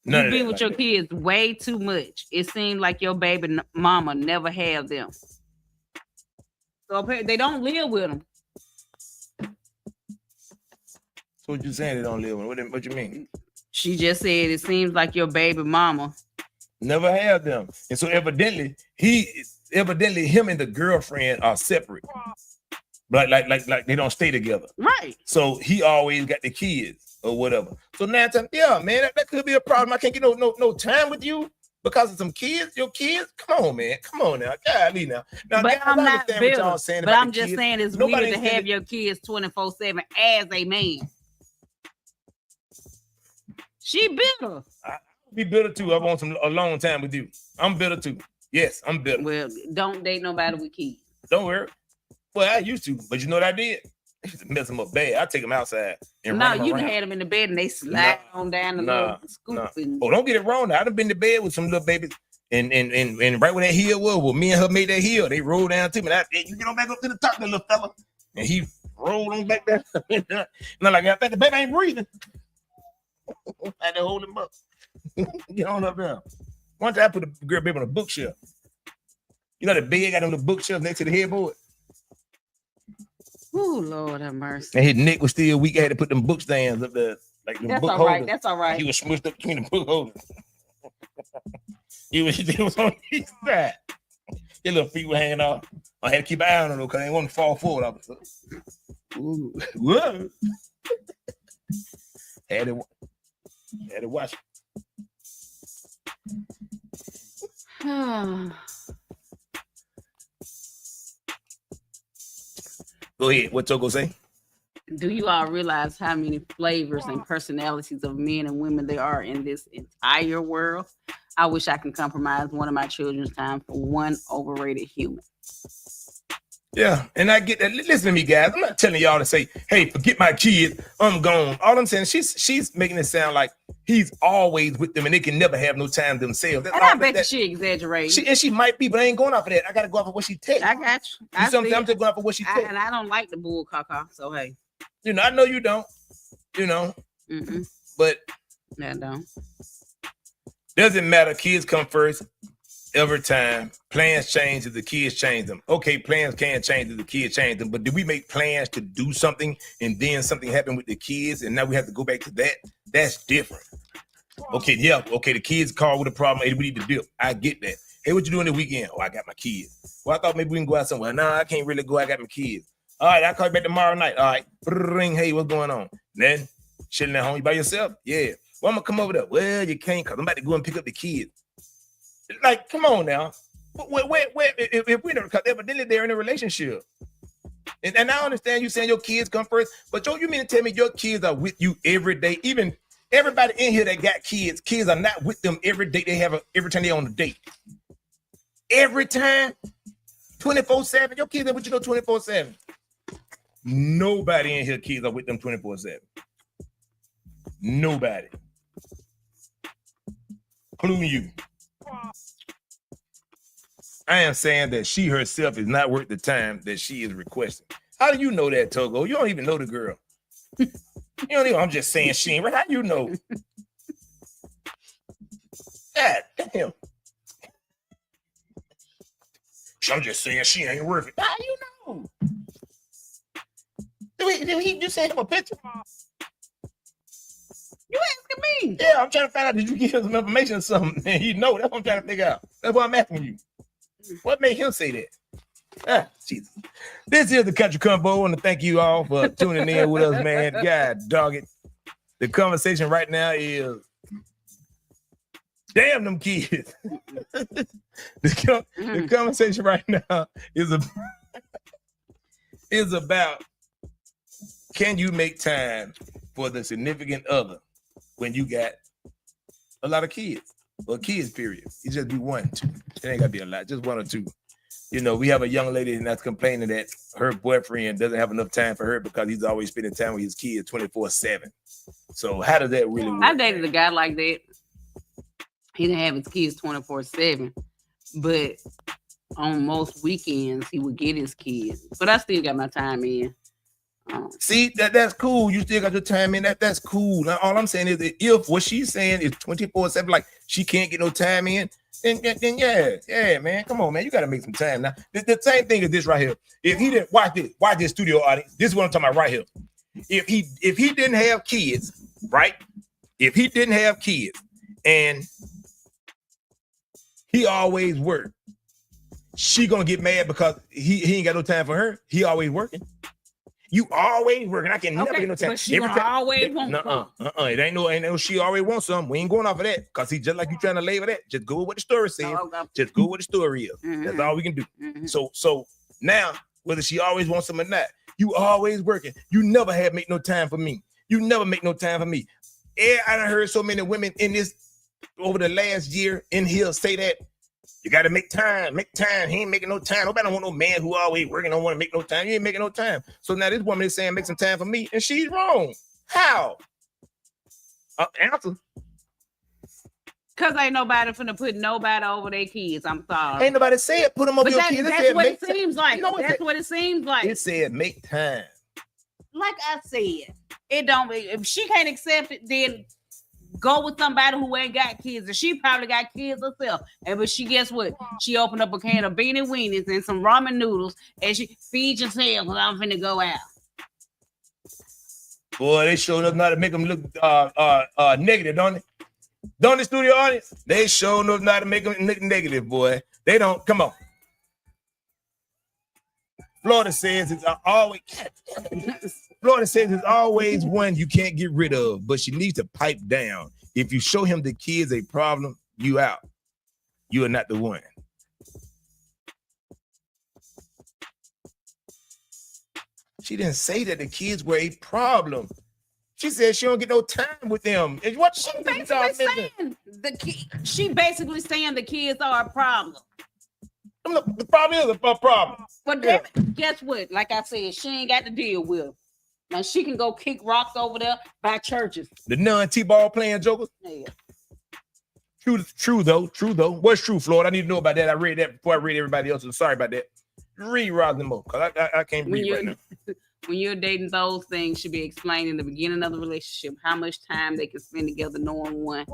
You be with your kids way too much. It seems like your baby mama never have them. So they don't live with them. So what you saying they don't live with them? What you mean? She just said it seems like your baby mama never have them. And so evidently him and the girlfriend are separate. Like they don't stay together. Right. So he always got the kids. Or whatever. So now, yeah, man, that could be a problem. I can't get no time with you because of some kids. Your kids, come on, man, come on now, golly now. But guys, I'm not bitter. What y'all saying but about I'm just kids. saying it's weird to have your kids 24/7 as a man. She bitter. I be bitter too. I want a long time with you. I'm bitter too. Yes, I'm bitter. Well, don't date nobody with kids. Don't worry. Well, I used to, but you know what I did? I used to mess them up bad. I take them outside. No, you done had them in the bed and they slide on down the little scoop. Oh, don't get it wrong. I done been to bed with some little babies, and right where that hill was, where me and her made that hill, they rolled down to me. You get on back up to the top, that little fella, and he rolled on back there. And I'm like, I think the baby ain't breathing. I had to hold him up. Get on up there. One time I put the girl baby on a bookshelf. You know the bed got on the bookshelf next to the headboard. Oh, Lord have mercy. And his neck was still weak. I had to put them book stands up there. Like the that's book all holders. right. That's all right. He was smushed up between the book holders. he was on his side. His little feet were hanging off. I had to keep an eye on him though, because they wouldn't fall forward. Ooh. Whoa. Had to watch it. Go ahead. What Togo say? Do you all realize how many flavors and personalities of men and women there are in this entire world? I wish I can compromise one of my children's time for one overrated human. Yeah, and I get that. Listen to me, guys. I'm not telling y'all to say, hey, forget my kids, I'm gone. All I'm saying, she's making it sound like he's always with them and they can never have no time themselves. That's and I bet she exaggerates. She might be, but I ain't going off of that. I got to go off of what she takes. I got you. I'm just going off of what she takes. And I don't like the bull caca, so hey. You know, I know you don't. You know. But I don't. Doesn't matter. Kids come first. Every time plans change if the kids change them. Okay, plans can change if the kids change them, but did we make plans to do something and then something happened with the kids and now we have to go back to that? That's different. Okay, yeah, okay, the kids call with a problem. Hey, we need to dip. I get that. Hey, what you doing the weekend? Oh, I got my kids. Well, I thought maybe we can go out somewhere. No, I can't really go. I got my kids. All right, I'll call you back tomorrow night. All right. Ring, hey, what's going on? Then chilling at home, you by yourself? Yeah. Well, I'm gonna come over there. Well, you can't, because I'm about to go and pick up the kids. Like, come on now. If we don't, because evidently they're in a relationship. And I understand you saying your kids come first, but Joe, you mean to tell me your kids are with you every day? Even everybody in here that got kids are not with them every day. They have every time they're on a date. Every time, 24/7. Your kids are with you 24/7. Nobody in here kids are with them 24/7. Nobody. Including you. I am saying that she herself is not worth the time that she is requesting. How do you know that, Togo? You don't even know the girl. You don't even, I'm just saying she ain't right. How you know? God damn. I'm just saying she ain't worth it. How you know? Did he just send him a picture? You asking me? Yeah, I'm trying to find out. Did you give him some information or something? And he know. That's what I'm trying to figure out. That's why I'm asking you. What made him say that? Ah, Jesus. This is the Country Convo. I want to thank you all for tuning in with us, man. God dog it. The conversation right now is damn them kids. The conversation right now is about can you make time for the significant other when you got a lot of kids? Well, kids, period. It just be 1, 2. It ain't gotta be a lot, just 1 or 2. You know, we have a young lady that's complaining that her boyfriend doesn't have enough time for her because he's always spending time with his kids 24/7. So how does that really work? I dated a guy like that. He didn't have his kids 24/7, but on most weekends he would get his kids. But I still got my time in. See, that's cool. You still got your time in. That's cool. Now, all I'm saying is that if what she's saying is 24/7, like she can't get no time in, then yeah, man. Come on, man. You got to make some time. Now, the same thing is this right here. If he didn't watch this studio audience, this is what I'm talking about right here. If he didn't have kids, right? If he didn't have kids and he always worked, she gonna get mad because he ain't got no time for her. He always working. You always working. I can never get no time. But she always want It ain't no she always wants something. We ain't going off of that. Because he just like you trying to label that. Just go with what the story says. Just go with what the story is. That's all we can do. So now, whether she always wants something or not, you always working. You never make no time for me. You never make no time for me. I done heard so many women in this over the last year in here say that. You got to make time. He ain't making no time. Nobody don't want no man who always working, don't want to make no time. You ain't making no time. So now this woman is saying make some time for me, and she's wrong. How? Answer. Because ain't nobody finna put nobody over their kids. I'm sorry. Ain't nobody said put them over your kids. That's what it seems like. That's what it seems like. It said make time. Like I said, it don't. If she can't accept it, then go with somebody who ain't got kids, and she probably got kids herself. But she, guess what? She opened up a can of beanie weenies and some ramen noodles, and she feeds yourself because I'm finna go out. Boy, they showed up not to make them look negative, don't they? Don't the studio audience? They showed up not to make them look negative, boy. They don't. Come on. Florida says it's always. Florida says it's always one you can't get rid of, but she needs to pipe down. If you show him the kids a problem, you out. You are not the one. She didn't say that the kids were a problem. She said she don't get no time with them. And what she basically saying? She basically saying the kids are a problem. The problem is a problem. But guess what? Like I said, she ain't got to deal with them. Now she can go kick rocks over there by churches. The non-T-ball playing jokers? Yeah. True though. What's true, Floyd? I need to know about that. I read that before I read everybody else. I'm sorry about that. Read Roslyn because I can't read right now. When you're dating, those things should be explained in the beginning of the relationship. How much time they can spend together knowing one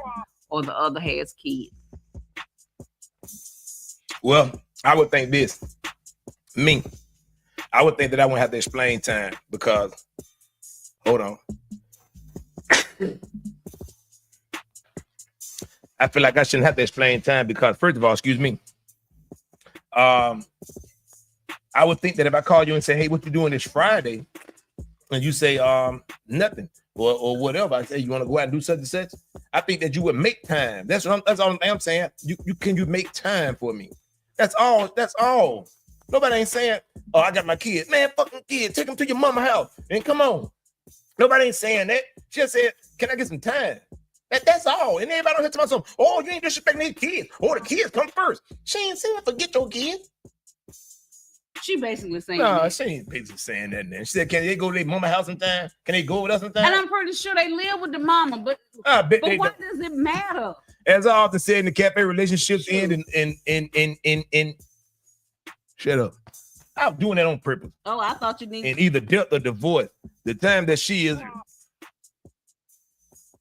or the other has kids. Well, I would think this. I would think that I wouldn't have to explain time because, hold on. I feel like I shouldn't have to explain time because, first of all, excuse me. I would think that if I call you and say, hey, what you doing this Friday? And you say, nothing or whatever. I say, you want to go out and do such and such? I think that you would make time. That's all I'm saying. You make time for me. That's all. Nobody ain't saying, oh, I got my kids. Man, fucking kids, take them to your mama house and come on. Nobody ain't saying that. She just said, can I get some time? That's all. And everybody don't hit to myself, oh, you ain't disrespecting these kids. Oh, the kids come first. She ain't saying forget your kids. She basically saying no, that. She ain't basically saying that. Then she said, "Can they go to their mama house sometime? Can they go with us sometime?" And I'm pretty sure they live with the mama, but I bet why does it matter? As I often said in the cafe, relationships end in shut up. I'm doing that on purpose. Oh, I thought you needed. And either death or divorce. The time that she is,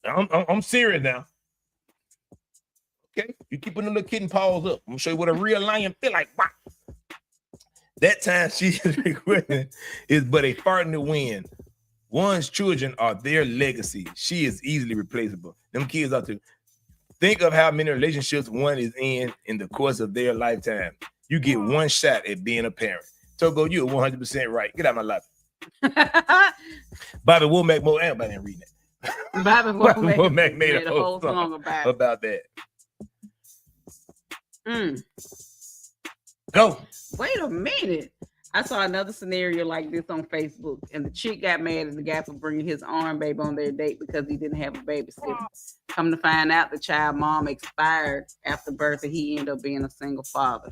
I'm serious now. Okay, you keep putting the little kitten paws up. I'm gonna show you what a real lion feel like. Wow. That time she is requesting is but a fart in the wind. One's children are their legacy. She is easily replaceable. Them kids are too. Think of how many relationships one is in the course of their lifetime. You get one shot at being a parent. Togo, you're 100% right. Get out of my life. Bobby Womack, everybody ain't reading it. Bobby Womack made a whole song about that. Go. Wait a minute. I saw another scenario like this on Facebook, and the chick got mad at the guy for bringing his arm baby on their date because he didn't have a babysitter. Come to find out, the child mom expired after birth, and he ended up being a single father.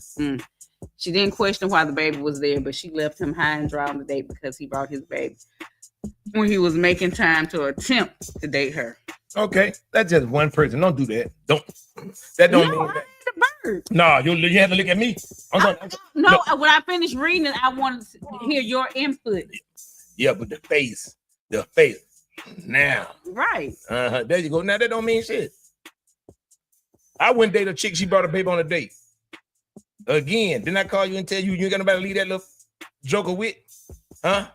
She didn't question why the baby was there, but she left him high and dry on the date because he brought his baby when he was making time to attempt to date her. Okay, that's just one person. Don't do that. That don't mean that. No, you have to look at me. When I finished reading it, I wanted to hear your input. Yeah, but the face. Now. Right. There you go. Now that don't mean shit. I wouldn't date a chick. She brought a baby on a date. Again, didn't I call you and tell you ain't got nobody to leave that little joker with? Huh?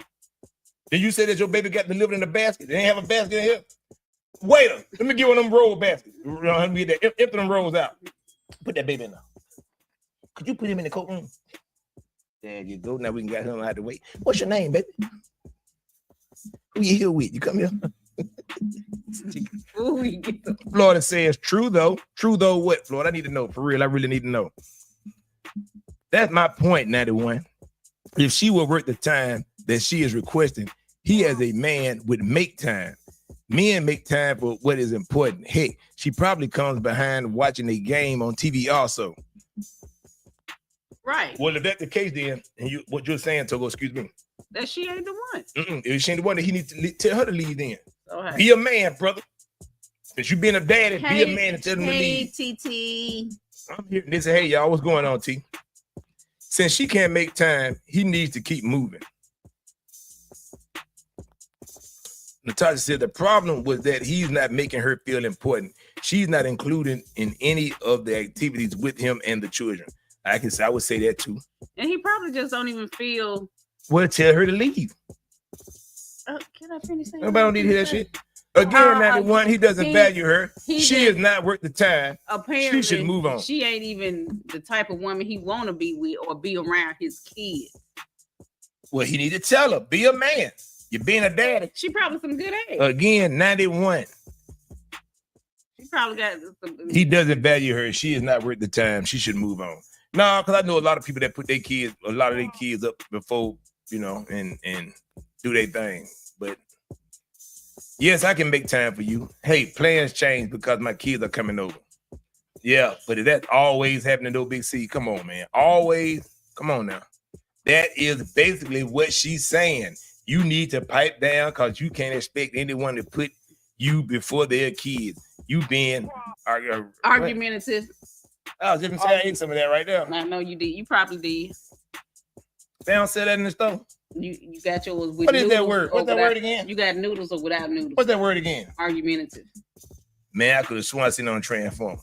Did you say that your baby got delivered in a basket? They ain't have a basket in here? Waiter, let me get one of them roll baskets. Let me get that. Empty them rolls out. Put that baby in there. Could you put him in the coat room? There you go. Now we can get him out of the way. What's your name, baby? Who you here with? You come here. Florida says true though. True though what, Florida? I need to know. For real, I really need to know. That's my point, 91. If she will work the time that she is requesting, he as a man would make time. Men make time for what is important. Heck, she probably comes behind watching a game on TV also. Right. Well, if that's the case, then and what you're saying, Togo, excuse me, that she ain't the one. If she ain't the one, then he needs to tell her to leave. Then okay. Be a man, brother. Since you being a daddy, be a man and tell them to leave. Hey, TT. I'm here. They say, hey, y'all, what's going on, T? Since she can't make time, he needs to keep moving. Natasha said the problem was that he's not making her feel important. She's not included in any of the activities with him and the children. I would say that too. And he probably just don't even feel. Well, tell her to leave. Can I finish saying? Nobody don't need to hear that shit. Again, 91, he doesn't value her. She is not worth the time. Apparently, she should move on. She ain't even the type of woman he want to be with or be around his kids. Well, he need to tell her, be a man. You're being a daddy. She probably some good age. Again, 91. She probably got some. He doesn't value her. She is not worth the time. She should move on. No, because I know a lot of people that put a lot of their kids up before, and do their thing. But yes, I can make time for you. Hey, plans change because my kids are coming over. Yeah, but if that's always happening, though, Big C, come on, man. Always, come on now. That is basically what she's saying. You need to pipe down because you can't expect anyone to put you before their kids. You being argumentative. I was just saying I ate some of that right there. I know you did. You probably did. They don't sell that in the store. You got yours with. What is that word? What's that word again? You got noodles or without noodles. What's that word again? Argumentative. Man, I could have sworn I seen it on Transform.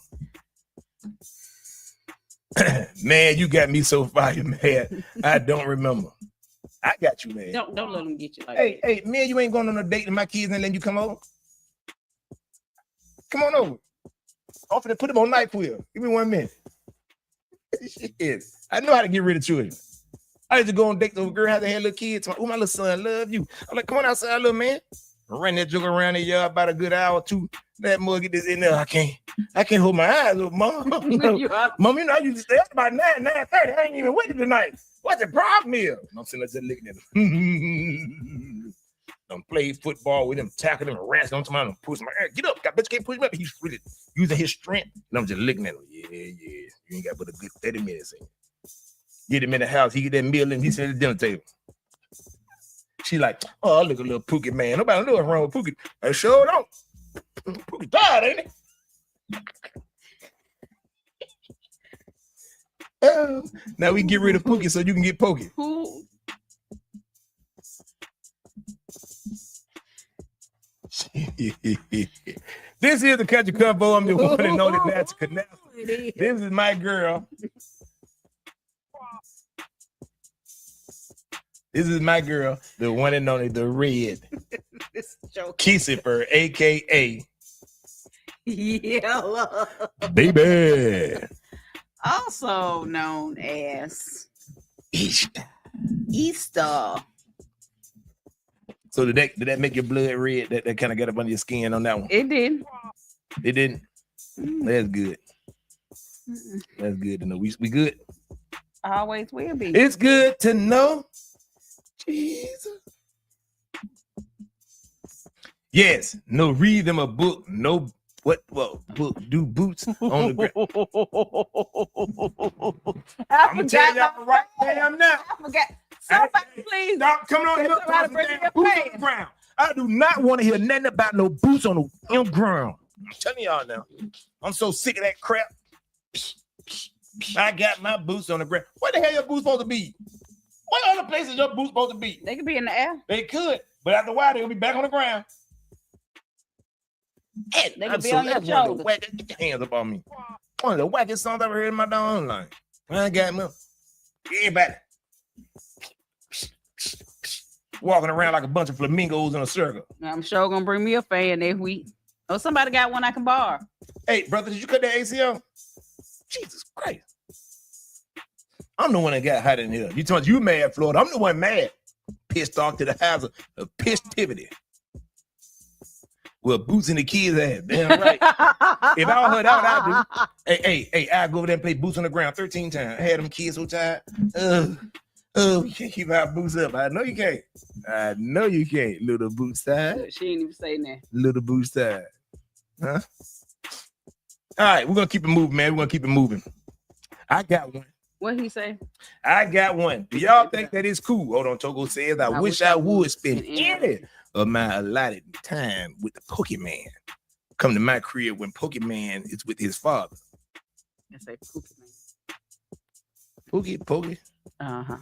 Man, you got me so fired, man. I don't remember. I got you, man. Don't let them get you like that. Hey, man, you ain't going on a date with my kids and then you come over. Come on over. I'm finna put them on NyQuil. Give me 1 minute. Shit. I know how to get rid of children. I used to go on dates with a girl, had to have little kids. Oh, my little son, love you. I'm like, come on outside, little man. I ran that joke around the yard about a good hour or two. That mug get this in there. I can't hold my eyes up, Mom. Mom, you know, I used to stay up about 9:30. I ain't even with you tonight. What's the problem here? I'm sitting there just looking at him. I'm playing football with him, tackling him, harassing him. I'm pushing my get up. I bet you can't push him up. He's really using his strength. And I'm just looking at him. Yeah. You ain't got but a good 30 minutes in. Get him in the house. He get that meal and he sit at the dinner table. She like, oh, look at little Pookie, man. Nobody knows what's wrong with Pookie. I sure don't. Pookie died, ain't it? Now we get rid of Pookie so you can get Pokey. Who? This is the Country Convo. I'm the one and only Nancy Canal. This is my girl. This is my girl, the one and only, the red. Kisifer, a.k.a. Yellow. Baby. Also known as Easter. So did that make your blood red? That kind of got up under your skin on that one? It did. It didn't? That's good. That's good to know. We good? Always will be. It's good to know. Jesus. Yes, no, read them a book. No, what book? Do boots on the ground. I'm gonna tell y'all right damn now. I forgot. Somebody please stop coming on here boots on the ground. I do not want to hear nothing about no boots on the ground. I'm telling y'all now. I'm so sick of that crap. I got my boots on the ground. Where the hell your boots supposed to be? What other places your boots supposed to be? They could be in the air. They could, but after a while they'll be back on the ground. They could be on your shoulders. Get your hands up on me. One of the wackest songs I've ever heard in my darn life. I got them. Everybody walking around like a bunch of flamingos in a circle. I'm sure gonna bring me a fan next week. Oh, somebody got one I can borrow. Hey, brother, did you cut that ACL? Jesus Christ. I'm the one that got hot in here. You told you mad, Florida. I'm the one mad. Pissed off to the house of pisstivity. Well, boots in the kids' ass. Damn right. If I heard that, what I do. Hey, I go over there and play boots on the ground 13 times. I had them kids so tired. We can't keep our boots up. I know you can't. I know you can't, little boot side. She ain't even saying that. Little boot side. Huh? All right, we're gonna keep it moving, man. We're gonna keep it moving. I got one. What he say? I got one. Do y'all think that is cool? Hold on, Togo says, I wish I would spend any of my allotted time with the Pokemon. Come to my crib when Pokemon is with his father. I say Pokemon. Pokey. Uh-huh.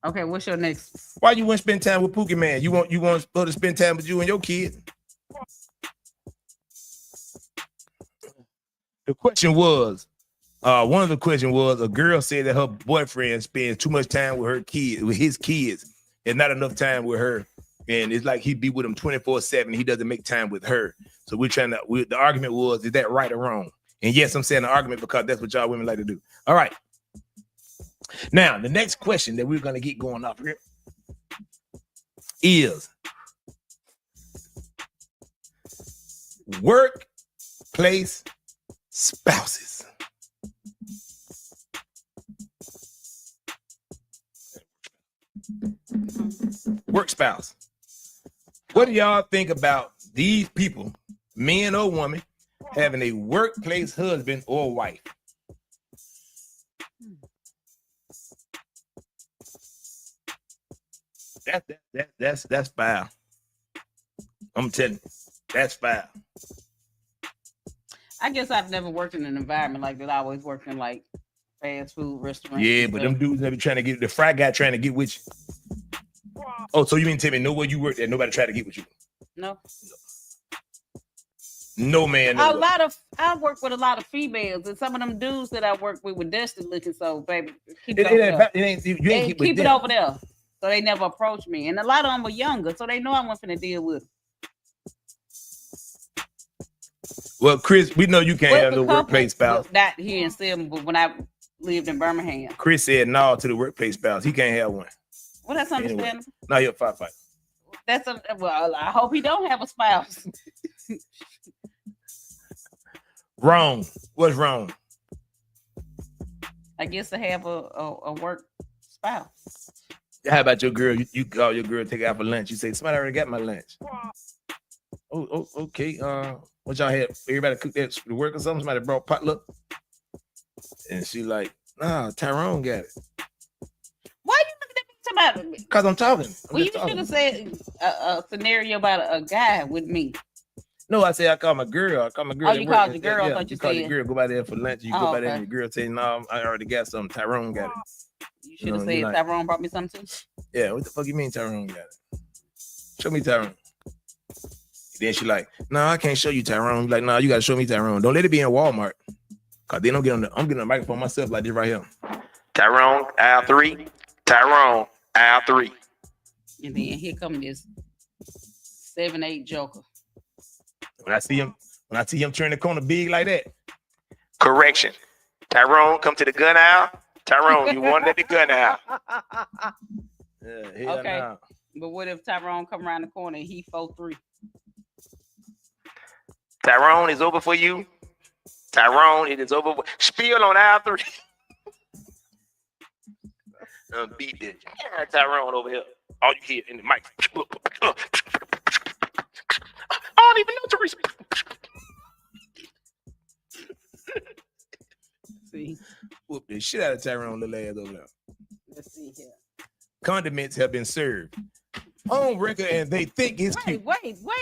Okay, what's your next? Why you want to spend time with Pokemon? You want her to spend time with you and your kids? The question was, one of the questions was, a girl said that her boyfriend spends too much time with his kids, and not enough time with her. And it's like he'd be with them 24/7. He doesn't make time with her. So the argument was, is that right or wrong? And yes, I'm saying the argument because that's what y'all women like to do. All right. Now, the next question that we're going to get going off here is workplace spouses. Work spouse. What do y'all think about these people, men or women, having a workplace husband or wife? That's foul. I'm telling you, that's foul. I guess I've never worked in an environment like that. I always worked in like fast food restaurants. Yeah, but them dudes that be trying to get the fry guy trying to get with you. Oh, so you mean tell me nowhere you work that nobody tried to get with you? No. No, man. No. I work with a lot of females, and some of them dudes that I work with were dusty looking. So, baby, keep it over there. So they never approach me, and a lot of them were younger, so they know I wasn't finna deal with them. Well, Chris, we know you can't have no workplace spouse. Not here in Selma, but when I lived in Birmingham. Chris said no to the workplace spouse. He can't have one. Well, that's understandable. Anyway, no, you're a firefighter. Well, I hope he don't have a spouse. Wrong. What's wrong? I guess to have a work spouse. How about your girl? You call your girl, take her out for lunch. You say, somebody already got my lunch. Oh, okay. What y'all had? Everybody cooked that to work or something? Somebody brought potluck? And she like, nah, Tyrone got it. Why you looking at me? Because I'm talking. Well, you should have said a scenario about a guy with me. No, I said I call my girl. I call my girl. Oh, you called your girl? I thought you call said your girl. Go by there for lunch. You go by there and your girl say, no, I already got something. Tyrone got it. You should have said Tyrone brought me something too. Yeah, what the fuck you mean Tyrone got it? Show me Tyrone. Then she like, no, I can't show you Tyrone. Like, no, you gotta show me Tyrone. Don't let it be in Walmart. Cause then I'm getting a microphone myself like this right here. Tyrone, aisle 3. Tyrone, aisle 3. And then here come this 7'8" joker. When I see him turn the corner big like that. Correction. Tyrone, come to the gun aisle. Tyrone, you wanted at the gun aisle. Yeah, okay. Nah. But what if Tyrone come around the corner and he 4'3"? Tyrone is over for you. Tyrone, it is over. Spiel on aisle 3. Beat that. Yeah, Tyrone over here. All you hear in the mic. I don't even know Teresa. See. Whoop the shit out of Tyrone, little ass over there. Let's see here. Condiments have been served on record, and they think it's cute. Wait. What?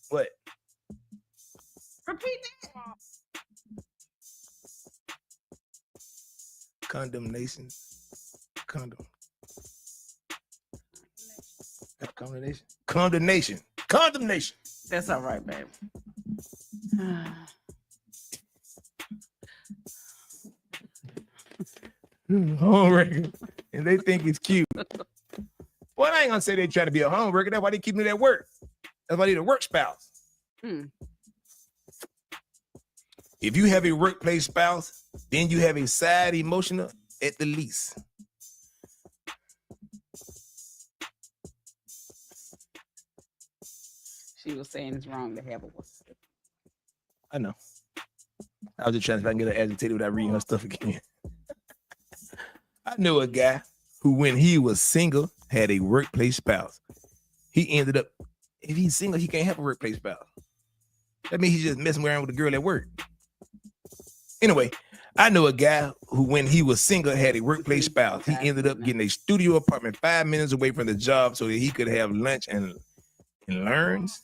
What? Repeat that. Condemnation. Condemnation. That's all right, baby. Home record, and they think it's cute. Well, I ain't gonna say they try to be a home record. That's why they keep me at work. That's why they need a work spouse. If you have a workplace spouse, then you have a side emotional at the least. She was saying it's wrong to have a work. I know. I was just trying to see if I can get her agitated without reading her stuff again. I knew a guy who, when he was single, had a workplace spouse. He ended up, if he's single, he can't have a workplace spouse. That means he's just messing around with a girl at work. Anyway, I know a guy who, when he was single, had a workplace spouse. He ended up getting a studio apartment 5 minutes away from the job so that he could have lunch and learns.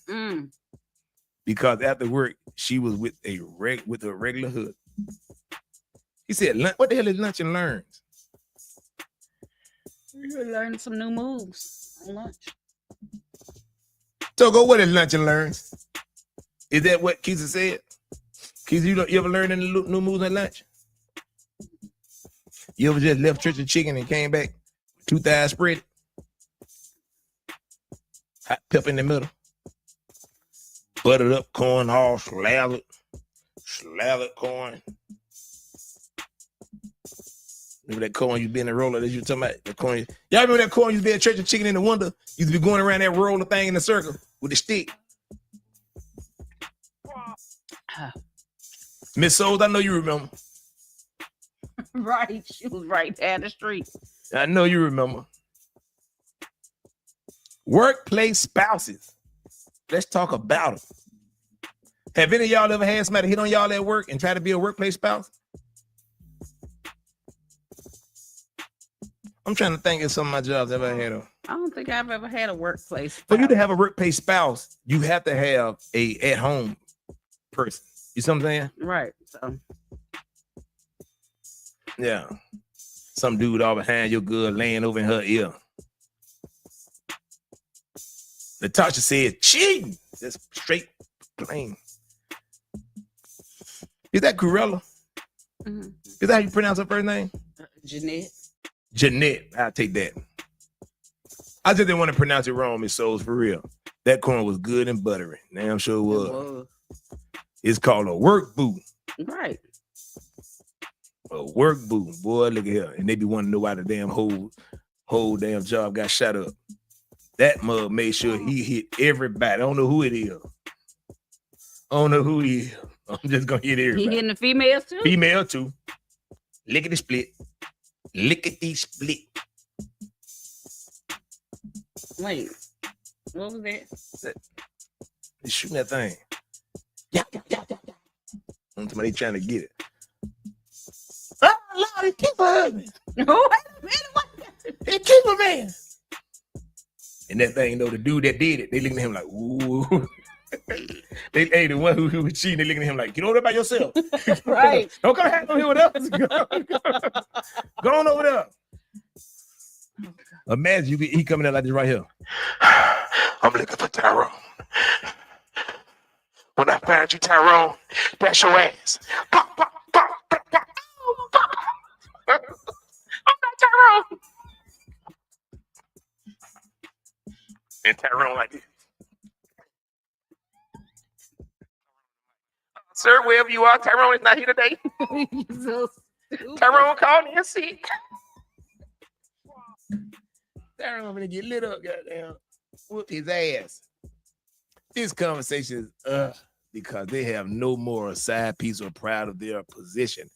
Because after work, she was with a regular hood. He said, what the hell is lunch and learns? You're learning some new moves on lunch. So what is lunch and learns? Is that what Keisha said? Keisha, you ever learned any new moves at lunch? You ever just left church of chicken and came back 2 thighs spread? Hot pepper in the middle. Buttered up corn, all slathered corn. Remember that corn used to be in the roller that you were talking about? The corn. Y'all remember that corn used to be at church of chicken in the window? Used to be going around that roller thing in the circle with the stick. Miss Souls, I know you remember. Right, she was right down the street. I know you remember. Workplace spouses. Let's talk about them. Have any of y'all ever had somebody hit on y'all at work and try to be a workplace spouse? I'm trying to think of some of my jobs I've ever had. I don't think I've ever had a workplace spouse. For you to have a workplace spouse, you have to have a at-home person. You see what I'm saying? Right. So yeah. Some dude all behind your girl laying over in her ear. Natasha said, cheating. That's straight plain. Is that Corella? Mm-hmm. Is that how you pronounce her first name? Jeanette. I'll take that. I just didn't want to pronounce it wrong, Miss Souls, for real. That corn was good and buttery. Damn sure was. It's called a work boot. Right. A work boo, boy, look at here. And they be wanting to know why the damn whole damn job got shot up. That mug made sure he hit everybody. I don't know who it is. I don't know who he is. I'm just gonna hit everybody. He hitting the females too? Female too. Lickety split. Lickety split. Wait, what was that? They shooting that thing. Yeah. Somebody trying to get it. Oh, Lord, he keep her husband. No, wait a minute. What? He keep her man. And that thing, the dude that did it, they looking at him like, ooh. The one who was cheating, they looking at him like, get over there by yourself. Right. Don't come here with us. Go on over there. Imagine he coming out like this right here. I'm looking for Tyrone. When I find you, Tyrone, that's your ass. Pop, pop, pop, pop, pop. I'm not Tyrone. And Tyrone like this. Sir, wherever you are, Tyrone is not here today. So stupid. Tyrone called me and sick. Tyrone gonna get lit up, goddamn. Whoop his ass. This conversation is because they have no more side piece or proud of their position.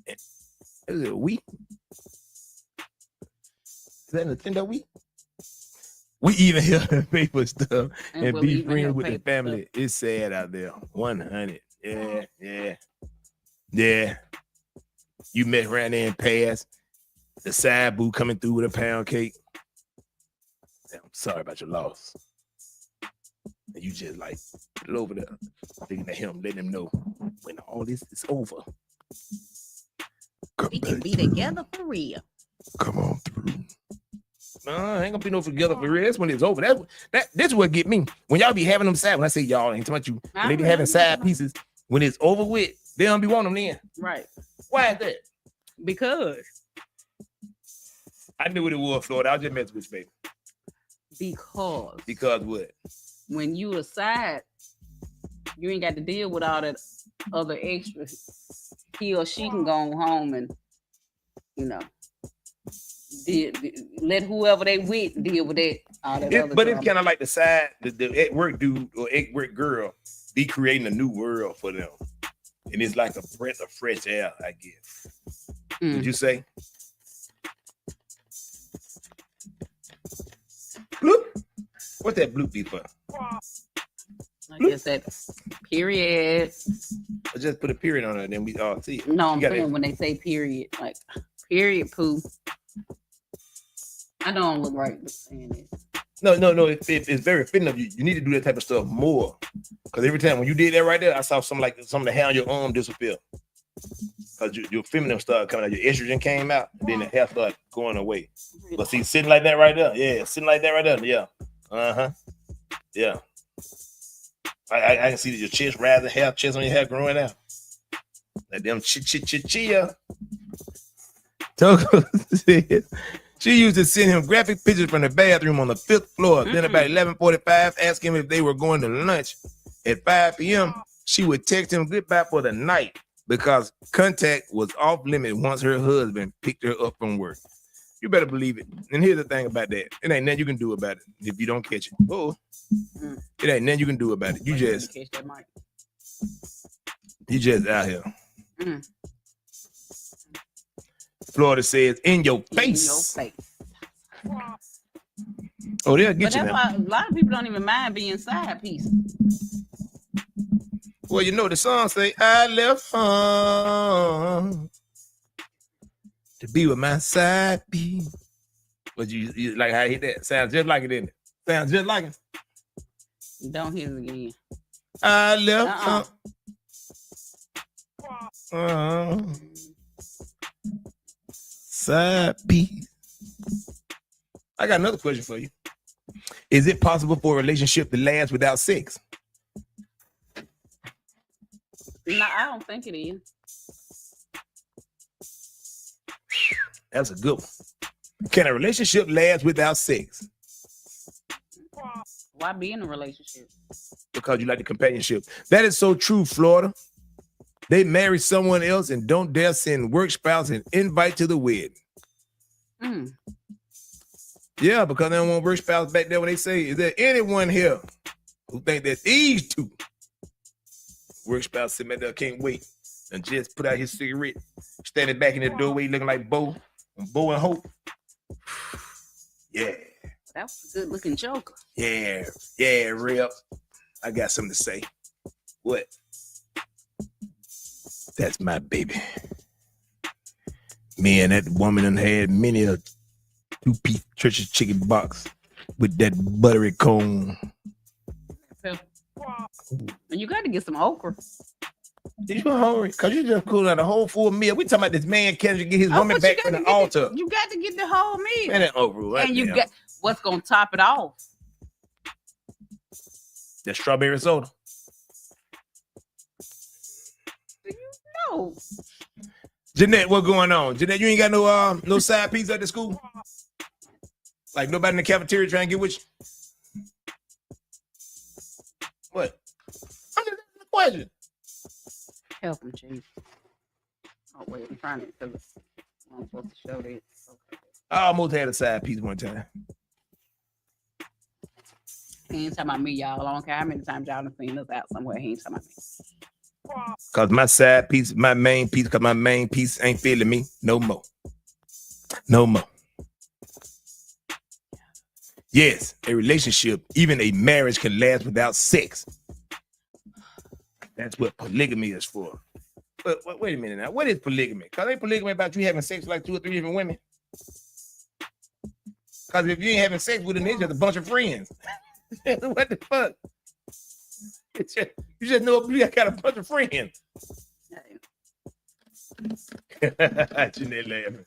Is it we? Is that Nintendo we? We even hear the paper stuff and be friends with the family. Stuff. It's sad out there. 100. Yeah. You met around there and passed. The side boo coming through with a pound cake. I'm sorry about your loss. And you just like put it over there, thinking at him, letting him know when all this is over. We can be together for real. Come on through. No, I ain't gonna be no together for real. That's when it's over. This is what get me. When y'all be having them side, when I say y'all, ain't talking about you, when they be having side pieces, when it's over with, they don't be wanting them then. Right. Why is that? Because I knew what it was, Florida. I was just messing with you, baby. Because what? When you aside, you ain't got to deal with all that other extra. He or she can go home and, let whoever they with deal with that. But it's kind of like the side, the at work dude or at work girl be creating a new world for them. And it's like a breath of fresh air, I guess. Would you say? Bloop. What's that bloop be for? I guess that period. I just put a period on it and then we all see it. No, I'm saying when they say period, like period poo. I don't look right with saying it. No. It's very fitting of you. You need to do that type of stuff more. Because every time when you did that right there, I saw some of the hair on your arm disappear. Because your feminine started coming out, your estrogen came out, and then the hair started going away. But see, sitting like that right there. Yeah, sitting like that right there. Yeah. Yeah. I can see that your chest rising, chest on your hair growing out. Like them chia. Togo said she used to send him graphic pictures from the bathroom on the 5th floor. Then about 11:45, ask him if they were going to lunch. At 5 p.m., she would text him goodbye for the night because contact was off limit once her husband picked her up from work. You better believe it. And here's the thing about that. It ain't nothing you can do about it if you don't catch it. Oh, it ain't nothing you can do about it. You just out here. Florida says, in your face. Oh, they'll get you now. Why a lot of people don't even mind being side pieces. Well, the song say, I left home to be with my side piece. But you like how I hit that? Sounds just like it, didn't it? Sounds just like it. Don't hit it again. I left side piece. I got another question for you. Is it possible for a relationship to last without sex? No, I don't think it is. That's a good one. Can a relationship last without sex? Why be in a relationship? Because you like the companionship. That is so true, Florida. They marry someone else and don't dare send work spouse an invite to the wedding. Yeah, because they don't want work spouse back there when they say, is there anyone here who think that these two work spouse sitting back there can't wait and just put out his cigarette, standing back in the doorway looking like Bo and Hope? Yeah. That was a good looking joker. Yeah, Rip. I got something to say. What? That's my baby. Man, that woman done had many a 2-piece church's chicken box with that buttery cone. And you got to get some okra. You hungry? Because you just cooling out a whole full meal. We talking about this man can't get his woman back from the altar. You got to get the whole meal. Man, that okra. And you got what's going to top it off? That strawberry soda. No. Jeanette, what going on? Jeanette, you ain't got no side piece at the school? Like nobody in the cafeteria trying to get with you? What? I'm just asking a question. Help him, Chief. Oh, wait, I'm trying to, because I'm supposed to show this. Okay. I almost had a side piece one time. He ain't talking about me, y'all. I don't care how many times y'all done seen us out somewhere. He ain't talking about me. Because my side piece, my main piece, because my main piece ain't feeling me no more. No more. Yes, a relationship, even a marriage can last without sex. That's what polygamy is for. But wait a minute now. What is polygamy? Because ain't polygamy about you having sex with like 2 or 3 different women? Because if you ain't having sex with them, it's just a bunch of friends. What the fuck? You just know you got a bunch of friends. Jeanette laughing.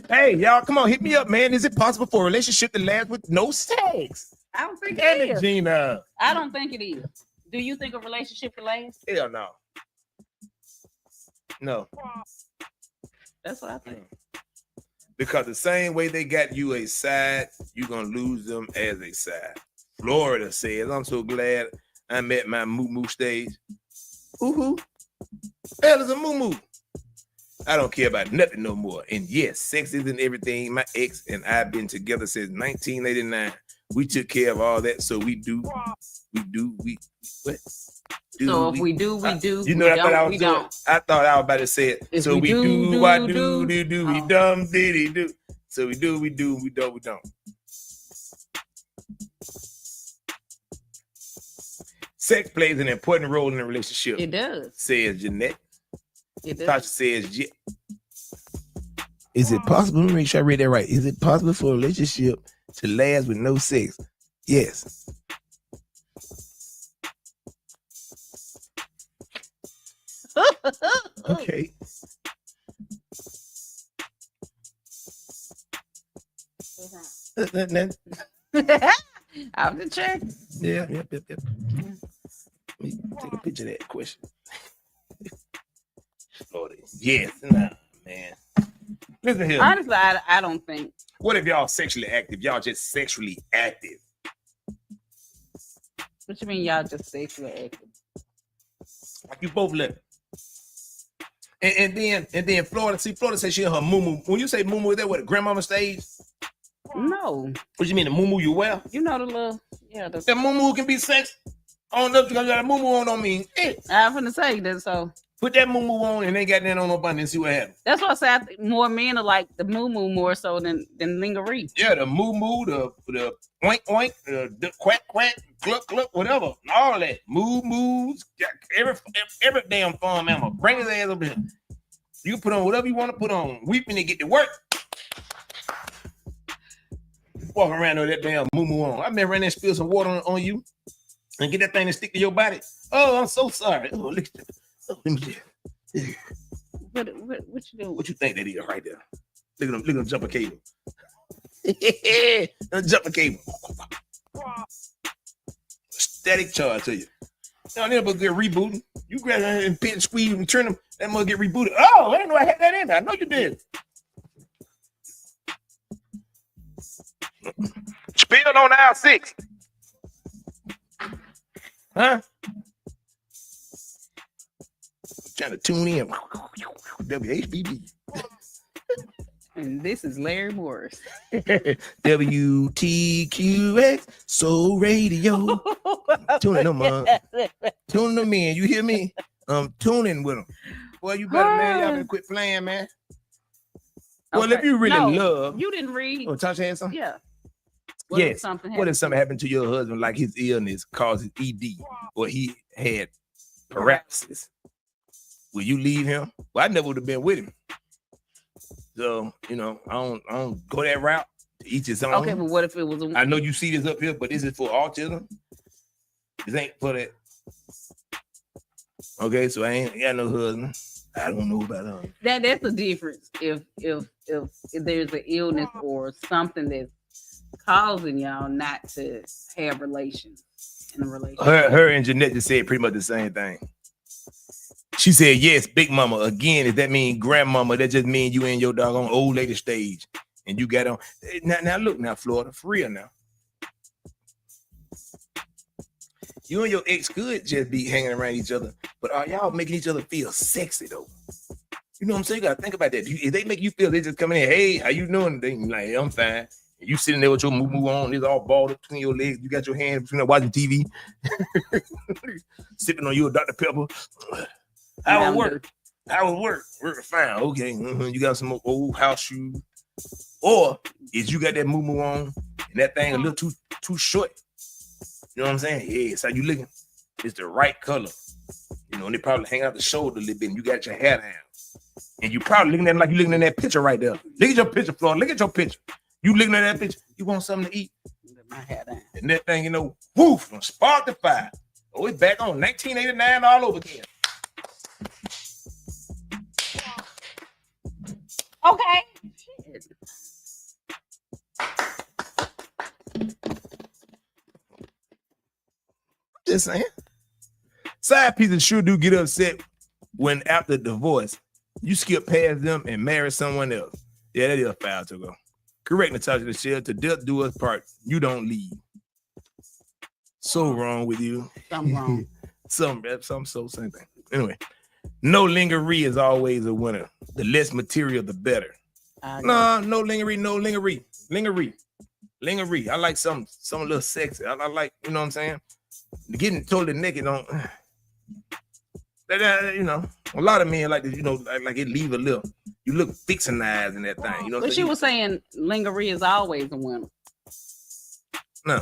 Hey, y'all, come on, hit me up, man. Is it possible for a relationship to last with no sex? I don't think it is. Gina. I don't think it is. Do you think a relationship can last? Hell no. No. That's what I think. Because the same way they got you a side, you're going to lose them as a side. Florida says, I'm so glad I'm at my moo-moo stage. Hell is a moo-moo. I don't care about nothing no more. And yes, sex isn't everything. My ex and I've been together since 1989. We took care of all that, so we do. What? So if we do, we do. You know what I thought I was doing? I thought I was about to say it. So we do, we dumb diddy do. So we do, we don't. Sex plays an important role in a relationship. It does. Says Jeanette. It does. Tasha says, yeah. Is it possible? Let me make sure I read that right. Is it possible for a relationship to last with no sex? Yes. Okay. I'll have to check. Yeah. Let me take a picture of that question. Lordy. Yes, nah, man. Listen here. Honestly, I don't think. What if y'all sexually active? Y'all just sexually active. What you mean y'all just sexually active? Like you both living. And then Florida says she in her moo-moo. When you say moo-moo, is that what, a grandmama stage? No. What you mean, the moo-moo you wear? You know the little, yeah. The moo-moo can be sex. I don't know if you got a moo-moo on, don't mean it. I'm finna say that, so. Put that moo-moo on and they got that on no button and see what happens. That's why I say I think more men are like the moo-moo more so than lingerie. Yeah, the moo-moo, the oink, the quack, cluck, whatever. All that. Moo-moos, every damn farm animal. Bring his ass up here. You can put on whatever you want to put on. Weeping and get to work. Walk around with that damn moo-moo on. I remember running and spill some water on you and get that thing to stick to your body. Oh, I'm so sorry. Oh, look at that. Oh, let me see. What you doing? What you think that is right there? Look at them jumper cable. Jumper cable. Static charge to you. Y'all need to get rebooting. You grab that and pin, squeeze, and turn them. That must get rebooted. Oh, I didn't know I had that in there. I know you did. Spilled on aisle 6. Huh? trying to tune in. WHBB. And this is Larry Morris. WTQX Soul Radio. Tuning them up. Tuning them in. You hear me? Tuning with them. Boy, you better, man. Y'all better quit playing, man. Well, if you really love. You didn't read. Oh, Tasha had something? Yeah. What if something happened to your husband, like his illness causes ED, or he had paralysis? Will you leave him? Well, I never would have been with him. So, I don't go that route. To each his own. Okay, but what if it was I know you see this up here, but this is for autism. This ain't for that. Okay, so I ain't got no husband. I don't know about that's the difference. If there's an illness or something that's causing y'all not to have relations in a relationship. Her and Jeanette just said pretty much the same thing. She said, yes, big mama. Again, if that mean grandmama, that just means you in your doggone old lady stage. And you got on. Now look, Florida, for real now. You and your ex could just be hanging around each other, but are y'all making each other feel sexy though? You know what I'm saying? You gotta think about that. If they make you feel they just coming in, hey, how you doing? They like, hey, I'm fine. And you sitting there with your moo on, it's all balled up between your legs. You got your hand between watching TV, sipping on your Dr. Pepper. How it work? Work fine. Okay. You got some old house shoes. Or is you got that moo on and that thing a little too short? You know what I'm saying? Yeah, it's how you looking. It's the right color. And they probably hang out the shoulder a little bit and you got your hair down. And you probably looking at it like you looking at that picture right there. Look at your picture, Florida. Look at your picture. You looking at that picture. You want something to eat. My hair down. And that thing, woof, spark the fire. Oh, it's back on 1989 all over again. Okay. Just saying. Side pieces sure do get upset when after divorce, you skip past them and marry someone else. Yeah, that is a foul to go. Correct, Natasha Michelle. To death do us part. You don't leave. So wrong with you. I'm wrong. Some so same thing. Anyway, no lingerie is always a winner. The less material, the better. No lingerie, no lingerie. Lingerie. I like some a little sexy. I like, you know what I'm saying? Getting totally naked on. A lot of men like this, like it leave a little. You look fictionized in that thing. But she was saying lingerie is always a winner. No.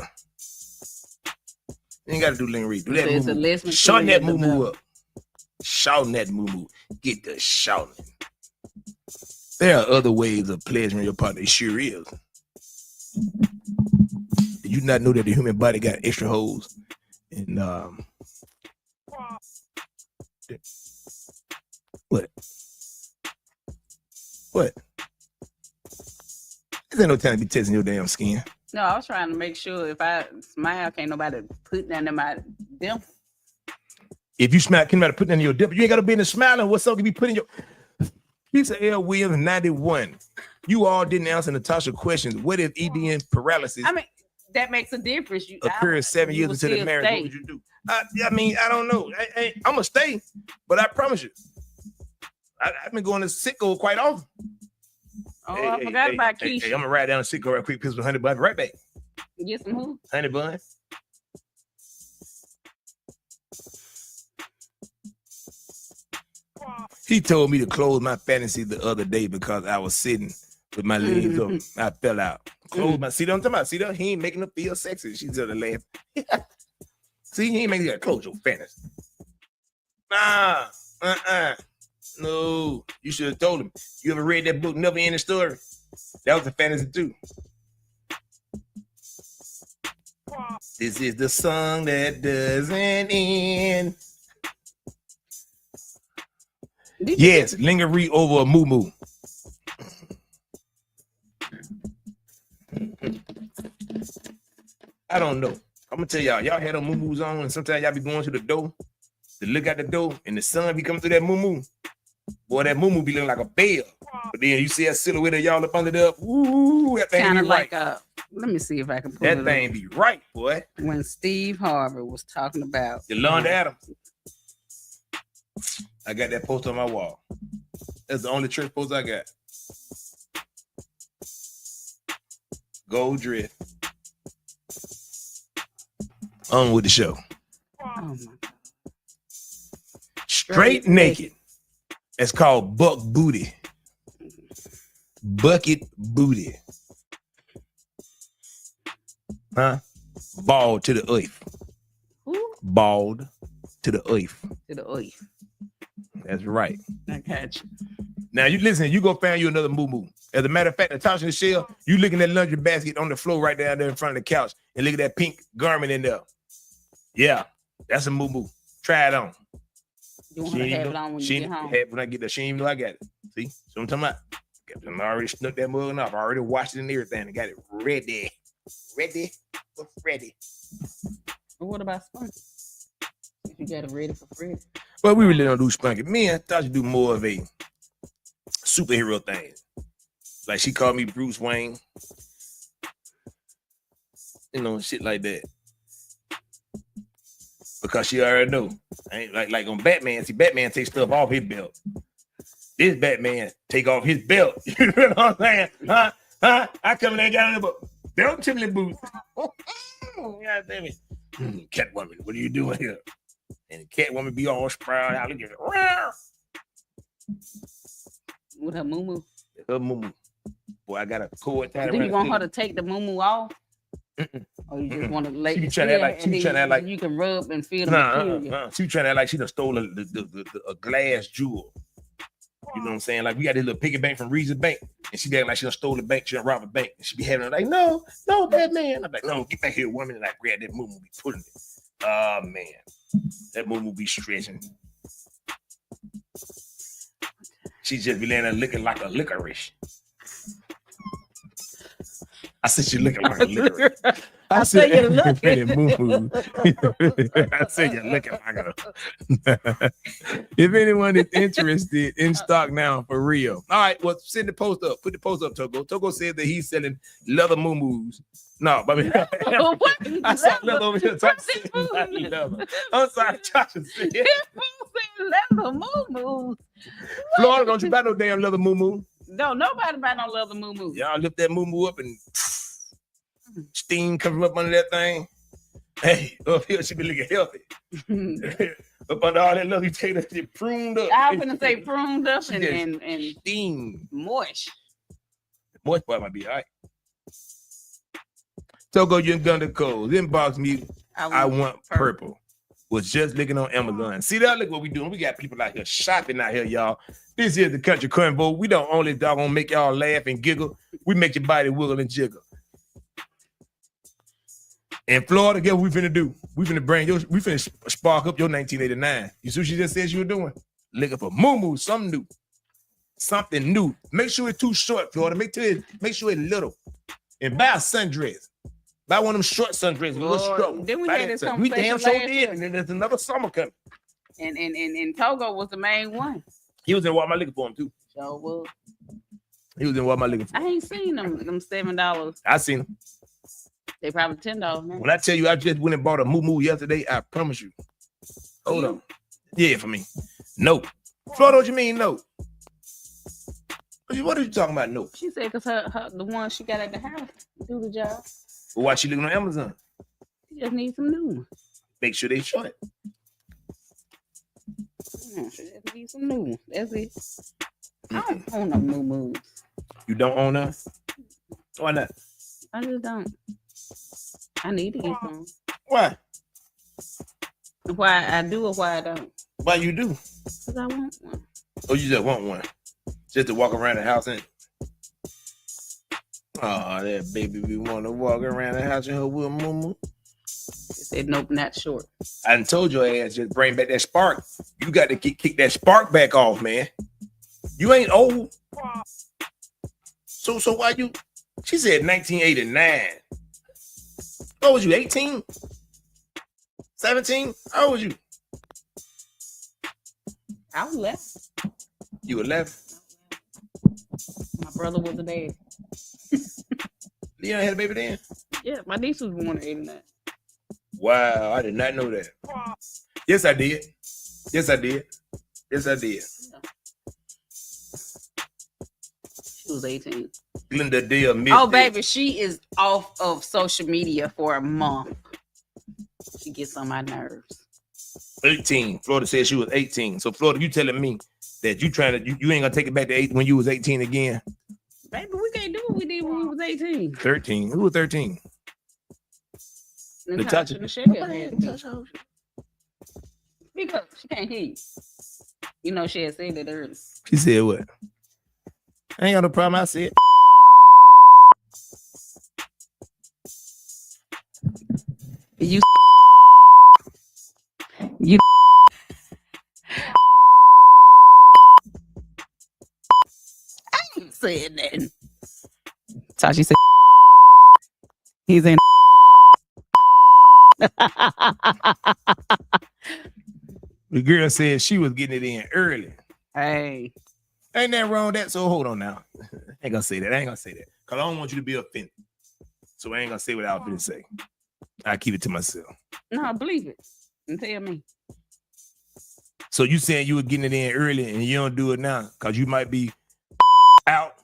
You ain't got to do lingerie. Do that moo-moo. Shorten Shorten that moo-moo up. Shouting that moo-moo. Get the shouting. There are other ways of pleasuring your partner. It sure is. Did you not know that the human body got extra holes? And what? This ain't no time to be testing your damn skin. No, I was trying to make sure if I smile, can't nobody put that in my dimple. If you smile, can't nobody put that in your dimple. You ain't got to be in the smiling. What's up? Can be put in your piece of L. Williams 91. You all didn't answer Natasha's questions. What if ED and paralysis? I mean, that makes a difference. Occurs 7 years into the marriage. What would you do? I don't know. I'm gonna stay, but I promise you, I've been going to Sitco quite often. Oh, I forgot about Keisha. I'm gonna ride down to Sitco right quick, piss with honey bun, right back. Get some who? Honey bun. He told me to close my fantasy the other day because I was sitting with my legs up. I fell out. Close my. See what I'm talking about? See that? He ain't making her feel sexy. She's just laughing. See, he ain't making you close your fantasy. Nah, no. You should have told him. You ever read that book, Never Ending Story? That was a fantasy too. This is the song that doesn't end. Yes, lingerie over a moo-moo. I don't know. I'm gonna tell y'all had them moo-moos on, and sometimes y'all be going to the door to look at the door, and the sun be coming through that moo-moo. Boy, that moo-moo be looking like a bell. But then you see a silhouette of y'all up under there. Ooh, that thing kind be of like right. Let me see if I can pull that it thing up. be right, boy. When Steve Harvey was talking about Yolanda Adams. I got that post on my wall. That's the only church post I got. Gold drift. On with the show. Oh my God. Straight naked. It's called buck booty. Bucket booty. Huh? Bald to the earth. Who? Bald to the earth. To the earth. That's right. I got you. Now you listen, you go find you another moo-moo. As a matter of fact, Natasha Michelle, you looking at that laundry basket on the floor right down there in front of the couch and look at that pink garment in there. Yeah, that's a moo-moo. Try it on. You want her to have it on when you get home. When I get there, she ain't even know I got it. See? So I'm talking about. I already snuck that mug off. I already washed it and everything and got it ready. Ready? Ready. But what about Spunky? If you got it ready for Freddy. Well, we really don't do Spunky. Me, I thought you do more of a superhero thing. Like she called me Bruce Wayne. You know, shit like that. Because she already know. I ain't like on Batman. See, Batman takes stuff off his belt. This Batman take off his belt. You know what I'm saying? Huh? I come in there and got on the belt chimney boots. God damn it. Catwoman, what are you doing here? And the Catwoman be all sprawled out. Look at it. With her moo-moo. Her moo-moo. Boy, I got a cord tied Do around you want the her to take the moo-moo off? Or you just want to lay she trying to act like you can rub and feel the material. She trying to act like she done stole a glass jewel. You know what I'm saying? Like we got this little piggy bank from Reese's Bank, and she be acting like she done stole the bank, she done robbed a bank, and she be having it like, no, Batman. I'm like, no, get back here, woman, and I grab that moo-moo, be pulling it. Oh man, that moo-moo be stretching. She just be laying there looking like a licorice. I said she looking like a licorice. I said you're looking. I said you're looking like a. If anyone is interested in stock now, for real. All right, well, send the post up. Put the post up, Togo. Togo said that he's selling leather moo-moos. No, but I saw leather over here. I'm sorry, Tasha said. Leather moo-moo. Florida, don't you buy no damn leather moo-moo? No, nobody buy no leather moo-moo. Y'all lift that moo-moo up and steam comes up under that thing. Hey, up here she be looking healthy. Up under all that leather, you take that shit pruned up. I was gonna say pruned up and steam. Moist. The moist part might be all right. Togo, you and Gunner Coles. Inbox me. I want purple. Was just looking on Amazon. See that? Look what we doing. We got people out here shopping out here, y'all. This is the Country Convo. We don't only doggone make y'all laugh and giggle. We make your body wiggle and jiggle. In Florida, guess what we finna do? We finna spark up your 1989. You see what she just said you were doing? Looking for moo-moo, something new. Something new. Make sure it's too short, Florida. Make sure it's little. And buy a sundress. Buy one of them short sundresses, a little struggle. Then we had this conversation. We damn sure did, and then there's another summer coming. And Togo was the main one. He was in Walmart looking for him too. So was. He was in Walmart looking for him. I ain't seen them $7. I seen them. They probably $10 now. When I tell you I just went and bought a moo-moo yesterday, I promise you. Hold on. Yeah, for me. No. Florida, what you mean no? What are you talking about no? She said because her the one she got at the house do the job. Well, why she looking on Amazon? She just needs some new ones. Make sure they short. Yeah, she just needs some new ones. That's it. I don't own no moo-moos. You don't own us? Why not? I just don't. I need to get some. Why? Why I do or why I don't? Why you do? Because I want one. Oh, you just want one? Just to walk around the house and... Oh, that baby we want to walk around the house in her with a moo-moo. She said, nope, not short. I done told your ass, just bring back that spark. You got to kick that spark back off, man. You ain't old. So why you... She said 1989. What was you, 18? 17? How old was you? I was left. You were left? My brother was a dad. Leon had a baby then? Yeah, my niece was born in 89. Wow, I did not know that. Yes, I did. Yes, I did. Yes, I did. She was 18. Glenda Dale. Oh, baby, she is off of social media for a month. She gets on my nerves. 18. Florida said she was 18. So Florida, you telling me that you ain't gonna take it back to 8 when you was 18 again? Baby, we can't do what we did when we was 18. 13. Who was 13? Natasha. Because she can't hear you. You know she had said that earlier. She said what? I ain't got no problem. I said. You I ain't said that. Tashi said he's in. The girl said she was getting it in early. Hey. Ain't that wrong with that? So hold on now. I ain't gonna say that. Cause I don't want you to be offended. So I ain't gonna say what I was gonna say. I keep it to myself. No, I believe it. And tell me. So you saying you were getting it in early and you don't do it now because you might be out?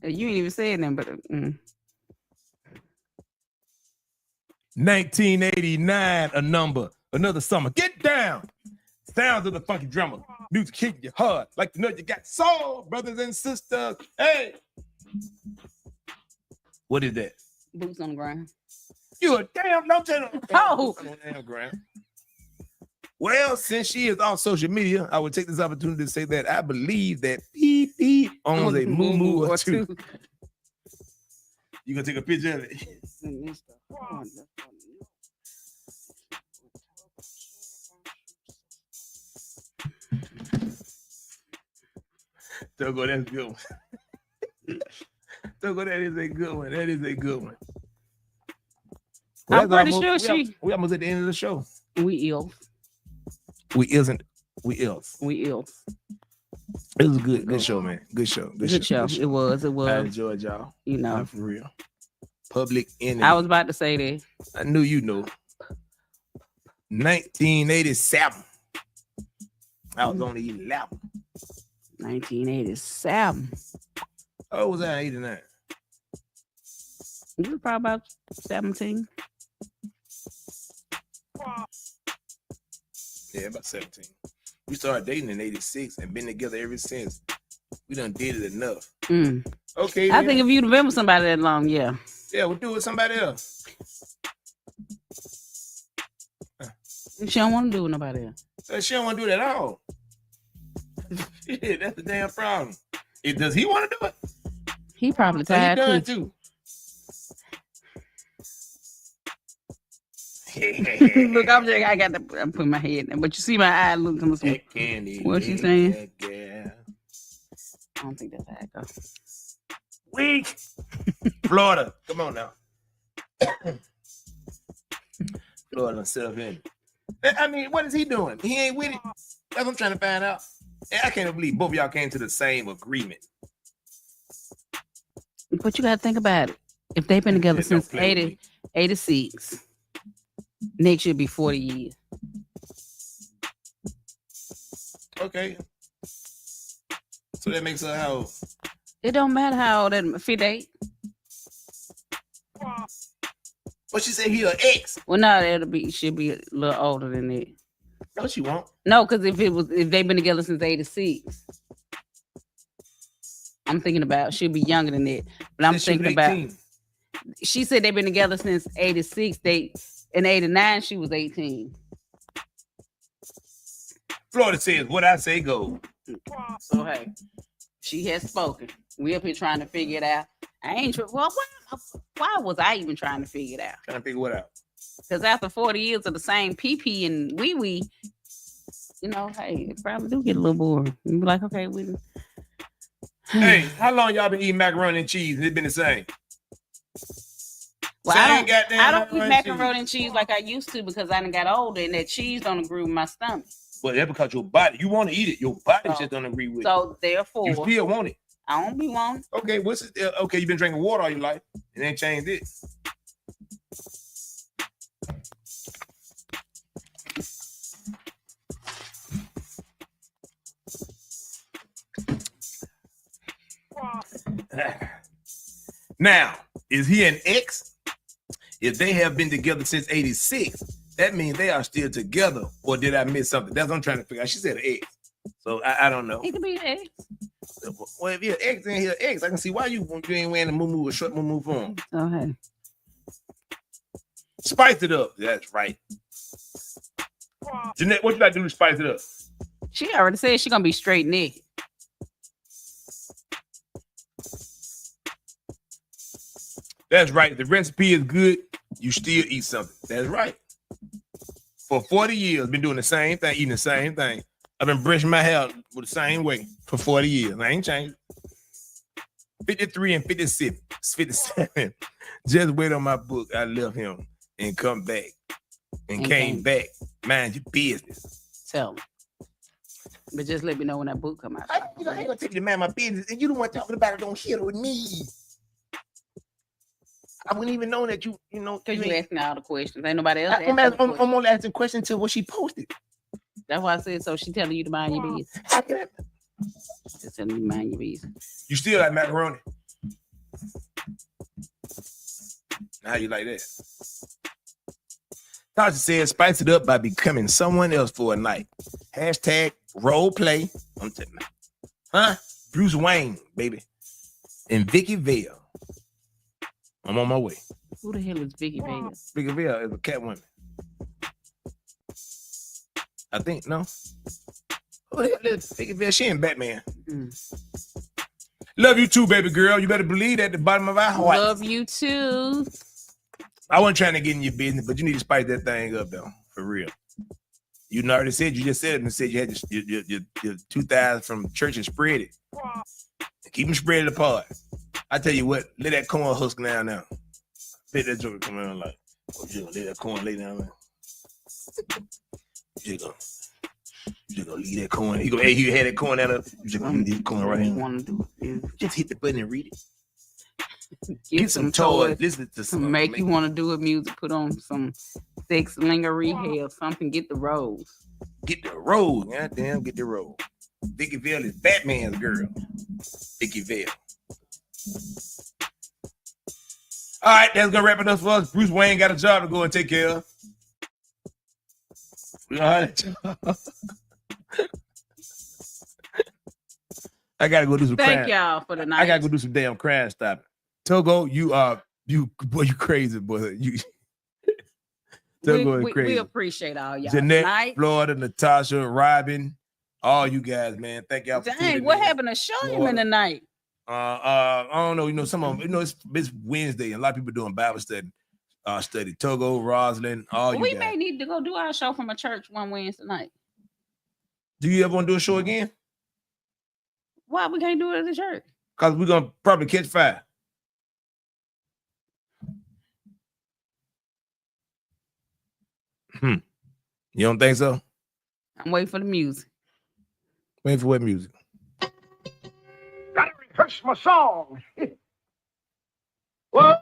You ain't even said nothing, but 1989, a number, another summer. Get down. Sounds of the funky drummer. Music hitting you hard. Like to know you got soul, brothers and sisters. Hey. What is that? Boots on the ground. You a damn no tell them. Oh. Damn ground. Well, since she is on social media, I would take this opportunity to say that I believe that beep beep owns a moo or two. You gonna take a picture of it? Togo, that's good one. Togo, that is a good one. That is a good one. Well, I'm pretty sure we almost at the end of the show. We ill. We isn't. We ills. We ill. It was a good show, man. Good show. Good show. It was. I enjoyed y'all. You know. Not for real. Public Enemy. I was about to say that. I knew you know. 1987. I was only 11. 1987. Oh, was I 89? You were probably about 17. Yeah, about 17. We started dating in 86 and been together ever since. We done did it enough. Okay. I think if you'd been with somebody that long, yeah. Yeah, we'll do it with somebody else. She don't want to do it with nobody else. She don't want to do it at all. Shit, that's the damn problem. Does he want to do it? He probably tired he done too. Look, I got to put my head in. But you see my eye look. What's she saying? Yeah. I don't think that's how it goes. Weak. Florida. Come on now. Florida himself in. I mean, what is he doing? He ain't with it. That's what I'm trying to find out. And I can't believe both of y'all came to the same agreement. But you got to think about it. If they've been together since 86, next year be 40 years. Okay. So that makes her how old? It don't matter how old that 58. But she said he her ex. Well, no, she'll be a little older than that. No, she won't. No, because if they've been together since 86, I'm thinking about she'll be younger than that. But I'm thinking about. She said they've been together since 86. In 89 she was 18. Florida says what I say goes. So hey, she has spoken. We up here trying to figure it out. I ain't sure. Well, why was I even trying to figure it out? Trying to figure what out? Because after 40 years of the same pee and wee, you know, hey, it probably do get a little boring. You be like, okay, we. Hey, how long y'all been eating macaroni and cheese? It's been the same. Well, I don't eat macaroni and cheese like I used to because I done got older and that cheese don't agree with my stomach. Well, that's because your body, you want to eat it. Your body just don't agree with it. So therefore, you still want it. I don't be wanting. Okay, okay, you've been drinking water all your life. It ain't changed it. Now, is he an ex? If they have been together since 86, that means they are still together. Or did I miss something? That's what I'm trying to figure out. She said ex. So I don't know. He could be an ex. Well, if you're an ex, then he's an ex. I can see why you ain't wearing a moo-moo or short moo-moo form. Okay. Spice it up. That's right. Jeanette, what you like to do to spice it up? She already said she's gonna be straight naked. That's right. If the recipe is good, you still eat something. That's right. For 40 years, been doing the same thing, eating the same thing. I've been brushing my hair with the same way for 40 years. I ain't changed. 53 and 57. Just wait on my book. I left him and come back. And came back. Mind your business. Tell me. But just let me know when that book come out. I ain't gonna take you to mind my business. And you the one talking about it, don't share it with me. I wouldn't even know that you know. Because you asking all the questions. Ain't nobody else I'm only asking questions to what she posted. That's why I said so. She telling you to mind your business. How can I? Just telling you to mind your business. You still like macaroni? How you like that? Tasha said, spice it up by becoming someone else for a night. Hashtag role play. I'm telling you. Huh? Bruce Wayne, baby. And Vicky Vale. I'm on my way. Who the hell is Vicky Vale? Vicky Vale is a Catwoman. I think, no? Who the hell is Vicky Vale? She ain't Batman. Love you too, baby girl. You better believe that at the bottom of our heart. Love you too. I wasn't trying to get in your business, but you need to spice that thing up, though, for real. You already said, you just said it and said you had your 2,000 from church and spread it. Keep them spread apart. I tell you what, let that corn husk down now. Let that joker come around like, oh, you gonna let that corn lay down there. You just gonna leave that corn. He had that corn down there. You just gonna leave this corn right here. Want to do is just hit the button and read it. Get some toys. Listen to some make you want to do a music. Put on some sex lingerie hair or something. Get the rose. Get the rose. Goddamn, get the rose. Vicky Vale is Batman's girl. Vicky Vale. All right, that's gonna wrap it up for us. Bruce Wayne got a job to go and take care of. All right. I gotta go do some. Thank y'all for the night. I gotta go do some damn crime stopping. Togo, you crazy boy. Togo is crazy. We appreciate all y'all. Jeanette, tonight. Florida, Natasha, Robin, all you guys, man. Thank y'all. Dang, what happened to Sherman tonight? I don't know. Some of them, it's Wednesday, and a lot of people doing Bible study. Togo, Roslyn, all you guys. We may need to go do our show from a church one Wednesday night. Do you ever want to do a show again? Why we can't do it at the church? Because we're gonna probably catch fire. You don't think so? I'm waiting for the music. Waiting for what music? Gotta rehearse my song. What?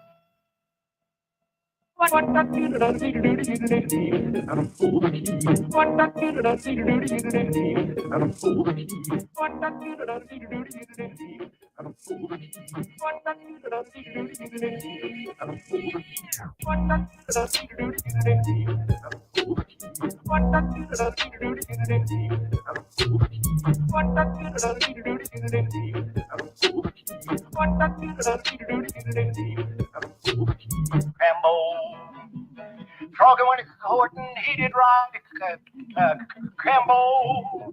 Talking when Horton, he did ride. Crambo.